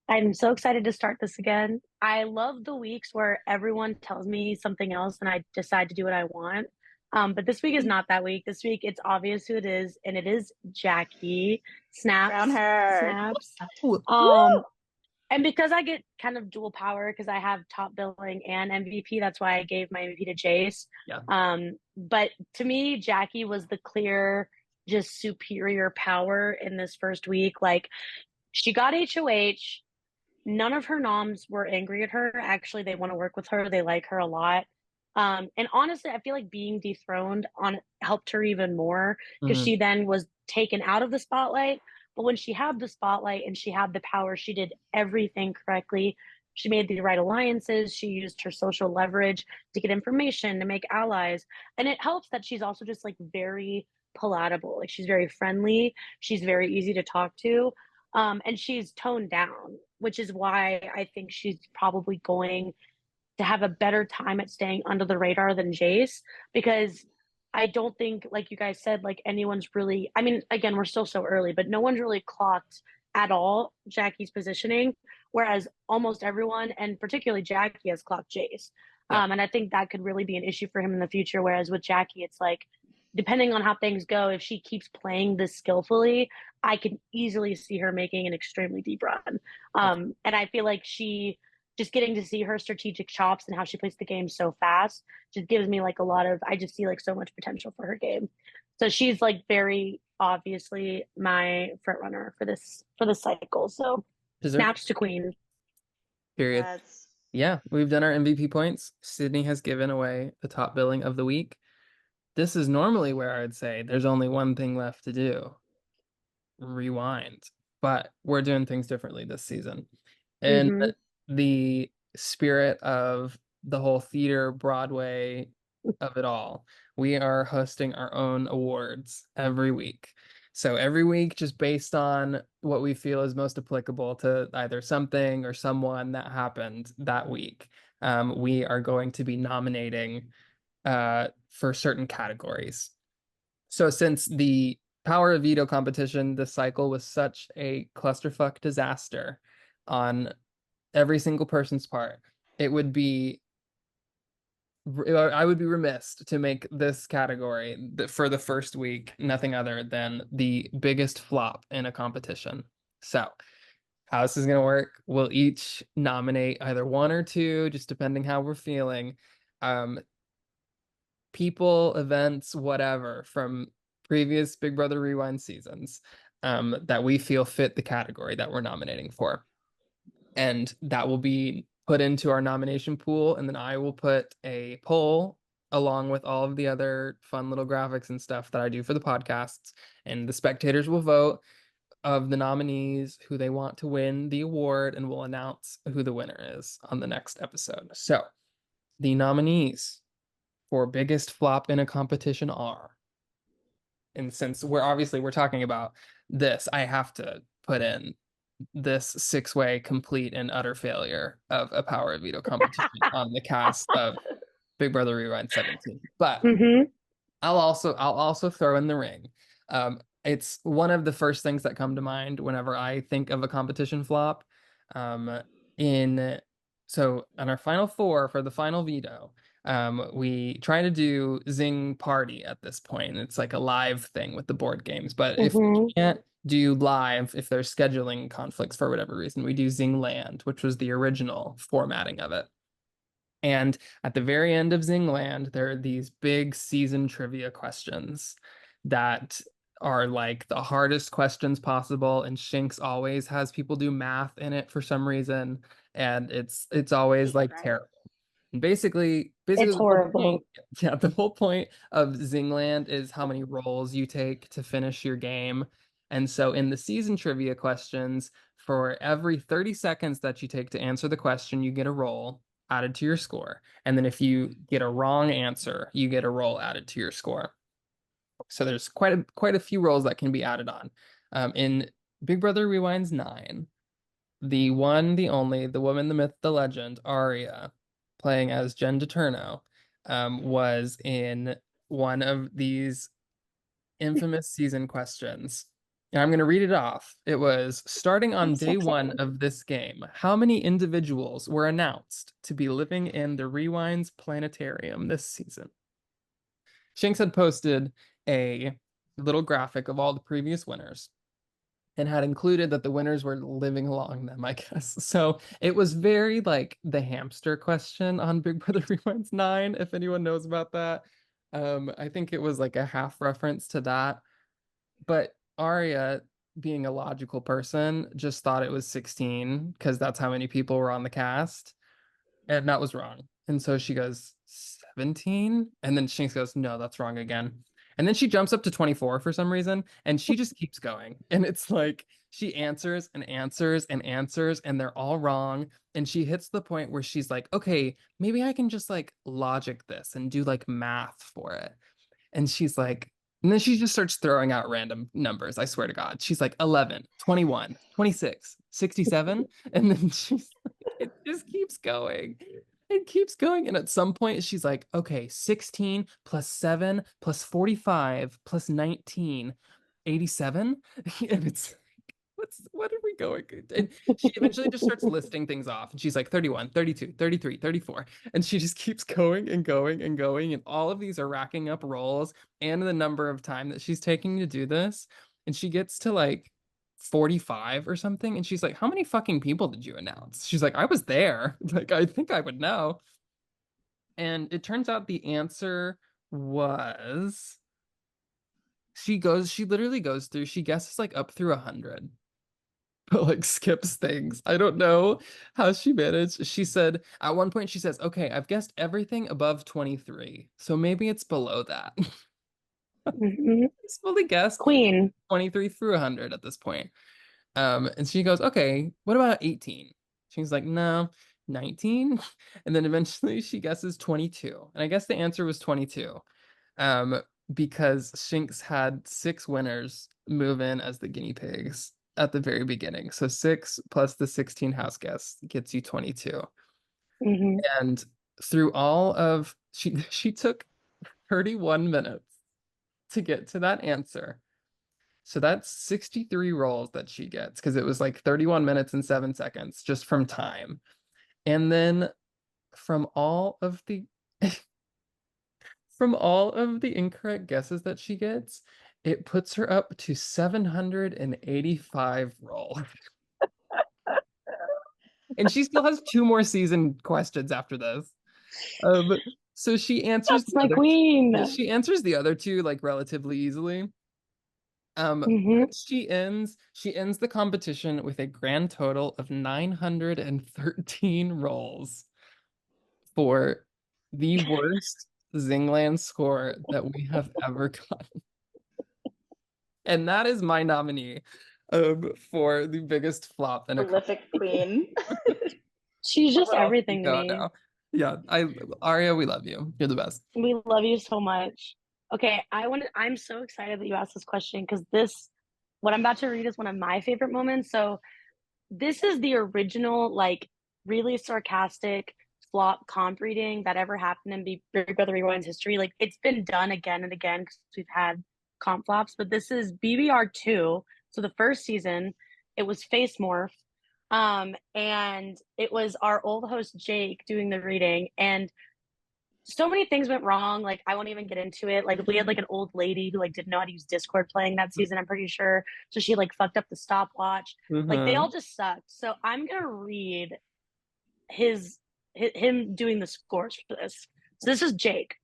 I'm so excited to start this again. I love the weeks where everyone tells me something else and I decide to do what I want. But this week is not that week. This week it's obvious who it is, and it is Jackie. Crown her. Snaps. Ooh. And because I get kind of dual power because I have top billing and MVP, that's why I gave my MVP to Jace. Yeah. But to me, Jackie was the clear, just superior power in this first week. Like, she got HOH. None of her noms were angry at her. Actually, they want to work with her. They like her a lot. And honestly, I feel like being dethroned helped her even more because Mhm. she then was taken out of the spotlight. But when she had the spotlight and she had the power, she did everything correctly. She made the right alliances. She used her social leverage to get information, to make allies. And it helps that she's also just like very palatable. Like, she's very friendly. She's very easy to talk to. And she's toned down, which is why I think she's probably going to have a better time at staying under the radar than Jace, because I don't think, like you guys said, like anyone's really, I mean, again, we're still so early, but no one's really clocked at all Jackie's positioning, whereas almost everyone, and particularly Jackie, has clocked Jace. Yeah. And I think that could really be an issue for him in the future. Whereas with Jackie, it's like, depending on how things go, if she keeps playing this skillfully, I can easily see her making an extremely deep run. And I feel like she, just getting to see her strategic chops and how she plays the game so fast just gives me like a lot of, I just see like so much potential for her game. So she's like very obviously my front runner for this cycle. So snaps to queen. Period. That's Yeah, we've done our MVP points. Sydney has given away the top billing of the week. This is normally where I'd say there's only one thing left to do. Rewind. But we're doing things differently this season. And the spirit of the whole theater, Broadway of it all, we are hosting our own awards every week. So every week, just based on what we feel is most applicable to either something or someone that happened that week, we are going to be nominating for certain categories. So since the Power of Veto competition this cycle was such a clusterfuck disaster on every single person's part, I would be remiss to make this category for the first week nothing other than the biggest flop in a competition. So how this is going to work, we'll each nominate either one or two, just depending how we're feeling. People, events, whatever from previous Big Brother Rewind seasons that we feel fit the category that we're nominating for. And that will be put into our nomination pool, and then I will put a poll along with all of the other fun little graphics and stuff that I do for the podcasts, and the spectators will vote of the nominees who they want to win the award, and we'll announce who the winner is on the next episode. So the nominees for biggest flop in a competition are, and since we're talking about this, I have to put in this six-way complete and utter failure of a Power of Veto competition on the cast of Big Brother Rewind 17. But I'll also throw in the ring. It's one of the first things that come to mind whenever I think of a competition flop. So on our final four for the final veto, we try to do Zing Party at this point. It's like a live thing with the board games, but if we can't do live, if there's scheduling conflicts for whatever reason, we do Zing Land, which was the original formatting of it. And at the very end of Zing Land, there are these big season trivia questions that are like the hardest questions possible, and Shinx always has people do math in it for some reason, and it's always like terrible. And basically it's horrible. The whole point of Zingland is how many rolls you take to finish your game. And so in the season trivia questions, for every 30 seconds that you take to answer the question, you get a roll added to your score. And then if you get a wrong answer, you get a roll added to your score. So there's quite a few rolls that can be added on. In Big Brother Rewinds 9, the one, the only, the woman, the myth, the legend, Aria, playing as Jen DeTurno, was in one of these infamous season questions. And I'm going to read it off. It was starting on I'm so day one excited. of this game. How many individuals were announced to be living in the Rewind's planetarium this season? Shinx had posted a little graphic of all the previous winners and had included that the winners were living along them, I guess. So it was very like the hamster question on Big Brother Rewinds 9, if anyone knows about that. I think it was like a half reference to that. But Arya, being a logical person, just thought it was 16 because that's how many people were on the cast. And that was wrong. And so she goes, 17? And then Shinx goes, no, that's wrong again. And then she jumps up to 24 for some reason, and she just keeps going. And it's like she answers and answers and answers, and they're all wrong. And she hits the point where she's like, okay, maybe I can just like logic this and do like math for it. And she's like, and then she just starts throwing out random numbers. I swear to God. She's like 11, 21, 26, 67. And then it just keeps going. It keeps going. And at some point, she's like, okay, 16 plus 7 plus 45 plus 19, 87. And it's what are we going? And she eventually just starts listing things off. And she's like 31, 32, 33, 34. And she just keeps going and going and going. And all of these are racking up rolls and the number of time that she's taking to do this. And she gets to like 45 or something. And she's like, how many fucking people did you announce? She's like, I was there. Like, I think I would know. And it turns out the answer was she literally goes through, she guesses like up through 100. But like skips things. I don't know how she managed. She said at one point, she says, okay, I've guessed everything above 23. So maybe it's below that. Mhm. It's fully guessed Queen. 23 through 100 at this point. And she goes, okay, what about 18? She's like, no, 19. And then eventually she guesses 22. And I guess the answer was 22. Because Shinx had 6 winners move in as the guinea pigs at the very beginning. So 6 plus the 16 house guests gets you 22. Mhm. And through all of she took 31 minutes to get to that answer. So that's 63 rolls that she gets because it was like 31 minutes and 7 seconds just from time. And then from all of the from all of the incorrect guesses that she gets, it puts her up to 785 rolls. And she still has 2 more season questions after this. So she answers That's my queen. she answers the other 2 like relatively easily. Mhm. She ends the competition with a grand total of 913 rolls for the worst Zingland score that we have ever gotten. And that is my nominee for the biggest flop in a Prolific queen. She's just What else everything we to got me. now? Yeah, Aria, we love you. You're the best. We love you so much. Okay, I'm so excited that you asked this question because what I'm about to read is one of my favorite moments. So this is the original, like, really sarcastic flop comp reading that ever happened in Big Brother Rewind's history. Like, it's been done again and again because we've had comp flops, but this is BBR2. So the first season, it was Face Morph. And it was our old host Jake doing the reading, and so many things went wrong. Like, I won't even get into it. Like, we had like an old lady who like didn't know how to use Discord playing that season, I'm pretty sure. So she like fucked up the stopwatch. Like, they all just sucked. So I'm gonna read him doing the scores for this. So this is Jake.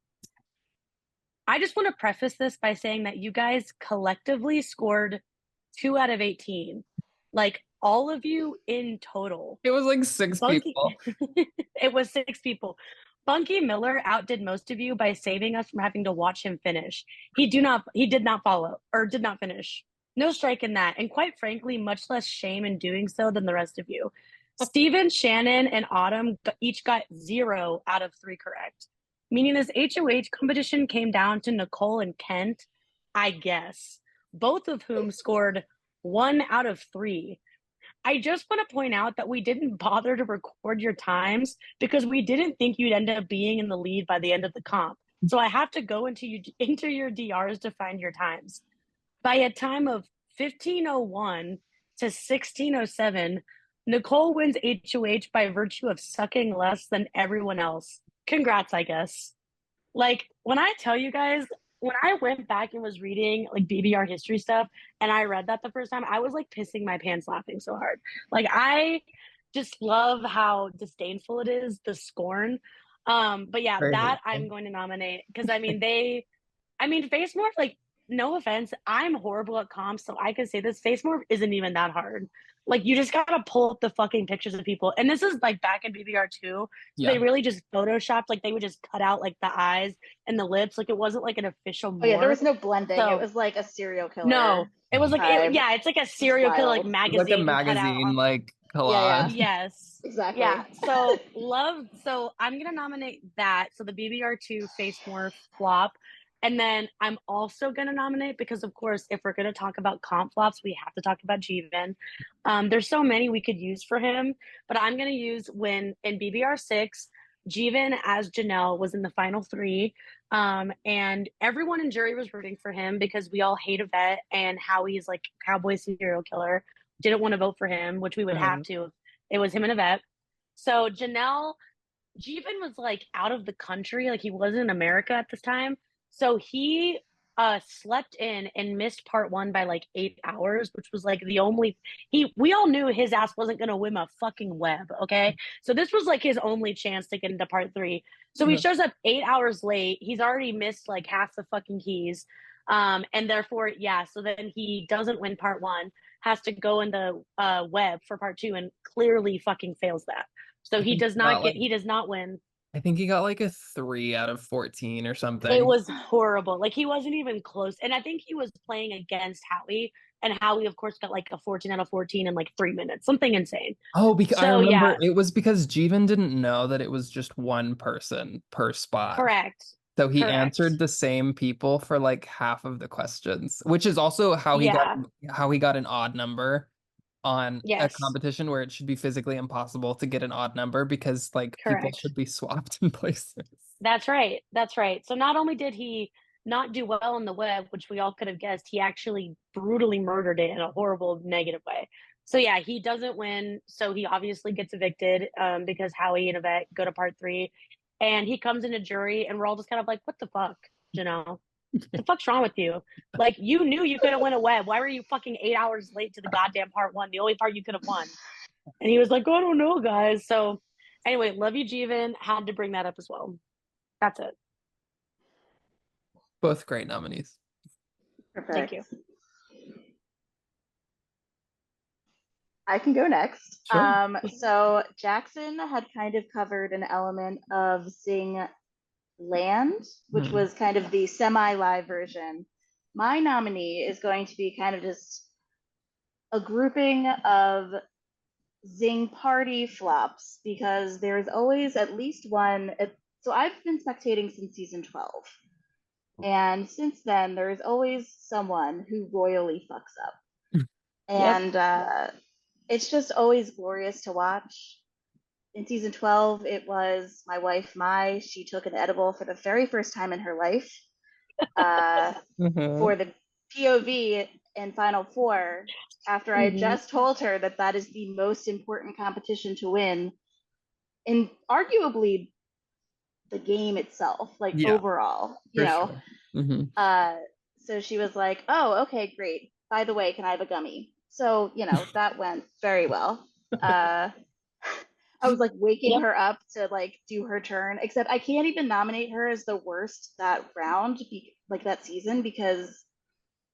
I just want to preface this by saying that you guys collectively scored 2 out of 18. Like, all of you in total. It was like 6 people. It was 6 people. Bunky Miller outdid most of you by saving us from having to watch him finish. He did not follow or did not finish. No strike in that. And quite frankly, much less shame in doing so than the rest of you. Steven, Shannon, and Autumn each got 0 out of 3 correct. Meaning this HOH competition came down to Nicole and Kent, I guess, both of whom scored 1 out of 3. I just want to point out that we didn't bother to record your times because we didn't think you'd end up being in the lead by the end of the comp. So I have to go into your DRs to find your times. by a time of 15:01 to 16:07, Nicole wins HOH by virtue of sucking less than everyone else. Congrats, I guess. Like, when I tell you guys, when I went back and was reading like BBR history stuff and I read that the first time, I was like pissing my pants laughing so hard. Like, I just love how disdainful it is, the scorn. But yeah, Very that hateful. I'm going to nominate because I mean Face Morph, like, no offense, I'm horrible at comps, so I can say this. Face Morph isn't even that hard. Like, you just gotta pull up the fucking pictures of people. And this is like back in BBR2. So Yeah. they really just photoshopped, like they would just cut out like the eyes and the lips. Like, it wasn't like an official morph. Oh yeah, there was no blending. So- It was like a serial killer. No, it was like, vibe. yeah, it's like a serial killer, like wild. It's like a magazine. cut out magazine, on- like collage. Yeah, Yes. Exactly. Yeah. So so I'm gonna nominate that. So the BBR2 Face Morph flop. And then I'm also gonna nominate, because of course, if we're gonna talk about comp flops, we have to talk about Jeevan. There's so many we could use for him, but I'm gonna use when in BBR6, Jeevan as Janelle was in the final three. And everyone in jury was rooting for him because we all hate Yvette and Howie's like cowboy serial killer. Didn't want to vote for him, which we would have to if it was him and Yvette. So Jeevan was like out of the country, like he wasn't in America at this time. So he slept in and missed part one by like 8 hours, which was like the only we all knew his ass wasn't gonna win a fucking web, okay? So this was like his only chance to get into part three. So he shows up 8 hours late. He's already missed like half the fucking keys. And therefore, yeah, so then he doesn't win part one, has to go in the web for part two, and clearly fucking fails that. So he does not win. I think he got like a 3 out of 14 or something. It was horrible. Like, he wasn't even close. And I think he was playing against Howie, and Howie, of course, got like a 14 out of 14 in like 3 minutes, something insane. Oh, because I So, remember yeah. it was because Jeevan didn't know that it was just one person per spot. Correct. So he Correct. answered the same people for like half of the questions, which is also how he got an odd number on a competition where it should be physically impossible to get an odd number, because like people should be swapped in places. That's right. That's right. So not only did he not do well on the web, which we all could have guessed, he actually brutally murdered it in a horrible negative way. So yeah, he doesn't win. So he obviously gets evicted because Howie and Yvette go to part three, and he comes into jury, and we're all just kind of like, what the fuck, Janelle? What the fuck's wrong with you? Like, you knew you couldn't win a web. Why were you fucking 8 hours late to the goddamn part one? The only part you could have won. And he was like, I don't know, guys. So anyway, love you, Jeevan. Had to bring that up as well. That's it. Both great nominees. Perfect. Thank you. I can go next. Sure. So Jackson had kind of covered an element of Zing Land, which was kind of the semi-live version. My nominee is going to be kind of just a grouping of Zing party flops, because there's always at least one. So I've been spectating since season 12. And since then, there's always someone who royally fucks up. And it's just always glorious to watch. In season 12, it was my wife, Mai. She took an edible for the very first time in her life for the POV in Final Four, after I just told her that that is the most important competition to win in arguably the game itself, like overall, you know. Sure. So she was like, oh, okay, great. By the way, can I have a gummy? So, you know, that went very well. I was like waking her up to like do her turn, except I can't even nominate her as the worst that round, like that season, because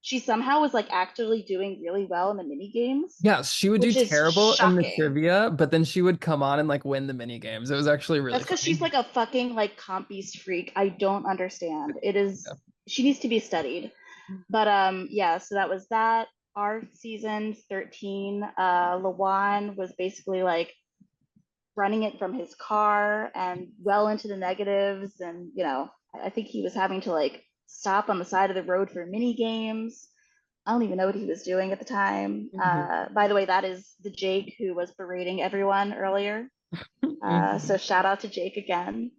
she somehow was like actually doing really well in the mini games. Yeah, she would do terrible in the shocking. trivia, but then she would come on and like win the mini games. It was actually really That's because she's like a fucking like comp beast freak. I don't understand. It is she needs to be studied. But yeah, so that was that. Our season 13, Lawan was basically like running it from his car and well into the negatives, and you know, I think he was having to like stop on the side of the road for mini games. I don't even know what he was doing at the time. By the way, that is the Jake who was berating everyone earlier. So shout out to Jake again.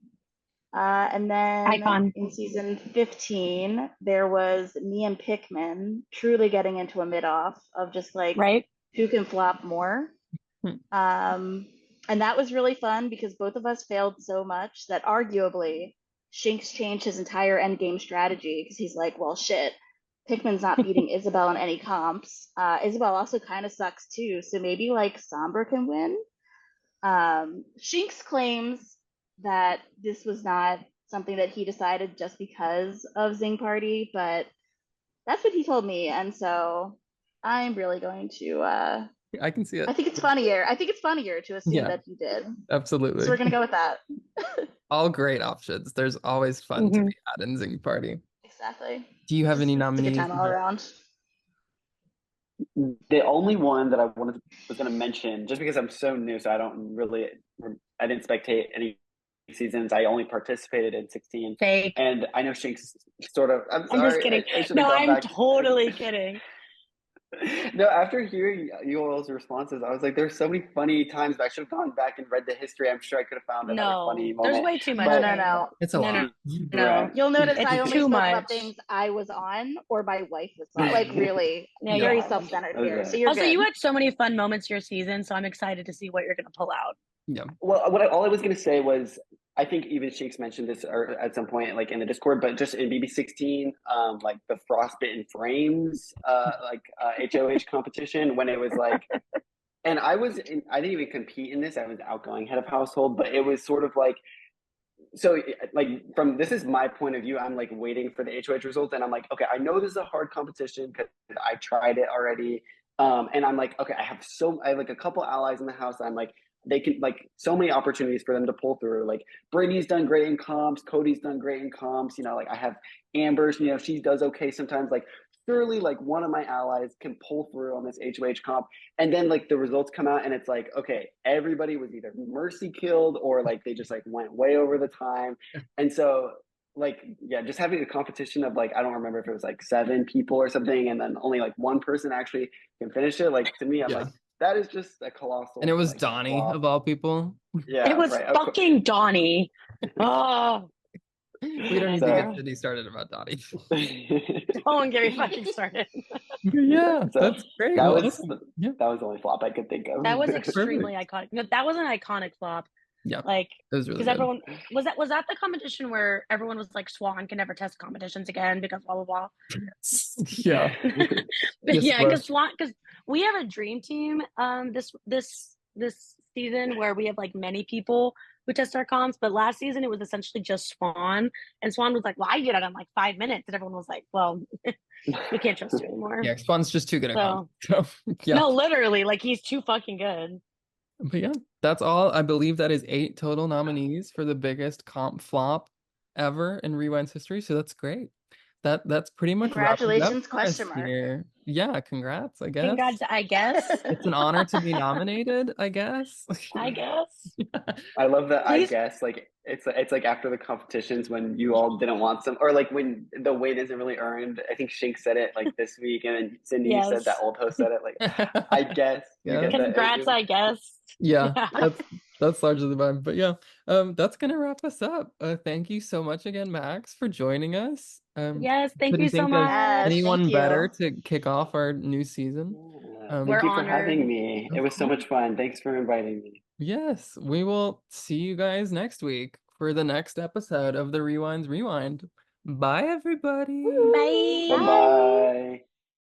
And then Icon. in season 15, there was me and Pikmin truly getting into a mid-off of just like Right? who can flop more. And that was really fun because both of us failed so much that arguably Shinx changed his entire endgame strategy because he's like, well, shit, Pikmin's not beating Isabel in any comps. Isabel also kind of sucks too, so maybe like Sombra can win. Shinx claims that this was not something that he decided just because of Zing Party, but that's what he told me, and so I'm really going to I can see it. I think it's funnier. I think it's funnier to assume Yeah. that he did. Absolutely. So we're gonna go with that. All great options. There's always fun to be had in Zing Party. Exactly. Do you have any It's a nominees? good time all around. The only one that I was going to mention, just because I'm so new, so I didn't spectate any seasons. I only participated in 16. Fake. And I know Shinx sort of, I'm I'm sorry. just kidding. I should've No, gone I'm back. totally kidding. No, after hearing you all's responses, I was like, there's so many funny times, but I should have gone back and read the history. I'm sure I could have found another funny moment. There's way too much. No. It's a lot. No. Right. You'll notice It's I only too spoke much. about things I was on or my wife was on. Like really, Yeah, very yeah. self-centered Okay. here. So you're Also, good. you had so many fun moments your season, so I'm excited to see what you're gonna pull out. Yeah. Well, all I was going to say was, I think even Shinx mentioned this at some point, like in the Discord, but just in BB16, like the Frostbitten Frames, HOH competition, when it was like, and I didn't even compete in this. I was outgoing head of household, but it was sort of like, so like this is my point of view. I'm like waiting for the HOH results, and I'm like, okay, I know this is a hard competition because I tried it already, and I'm like, okay, I have like a couple allies in the house. I'm like, they can like so many opportunities for them to pull through. Like Brittany's done great in comps, Cody's done great in comps. Like I have Amber's, she does okay sometimes. Like surely like one of my allies can pull through on this HOH comp, and then like the results come out and it's like, okay, everybody was either mercy killed or like they just like went way over the time. And so like, yeah, just having a competition of like, I don't remember if it was like 7 people or something, and then only like one person actually can finish it. Like to me, I'm like, that is just a colossal. And it was like, Donnie flop. of all people. Yeah, It was fucking Donnie. Oh, We don't need to get Sydney started about Donnie. don't get me fucking started. Yeah, So that's great. That Well, was awesome. that was the only flop I could think of. That was extremely iconic. No, that was an iconic flop. Yeah, like it was really because good. everyone was that the competition where everyone was like, Swan can never test competitions again because blah blah blah. Yeah. Yeah, because we have a dream team this season where we have like many people who test our comps, but last season it was essentially just Swan, and Swan was like, well, I did it in like 5 minutes, and everyone was like, well, we can't trust you anymore. Yeah, Swan's just too good at comps. So, yeah. No, literally, like he's too fucking good. But yeah, that's all. I believe that is 8 total nominees for the biggest comp flop ever in Rewind's history. So that's great. That's pretty much congratulations, question mark. Here. Yeah, congrats, I guess. Congrats, I guess. It's an honor to be nominated, I guess. I guess. I love that. Please. I guess like it's like after the competitions when you all didn't want some, or like when the win isn't really earned. I think Shinx said it like this week, and then Cindy said that old host said it. Like I guess. Yeah. Congrats, I guess. Yeah, that's largely the vibe. But yeah, that's gonna wrap us up. Thank you so much again, Max, for joining us. Yes, thank you so much. Anyone better to kick off our new season? Thank you for having me. It was so much fun. Thanks for inviting me. Yes, we will see you guys next week for the next episode of the Rewinds Rewind. Bye, everybody. Bye. Bye.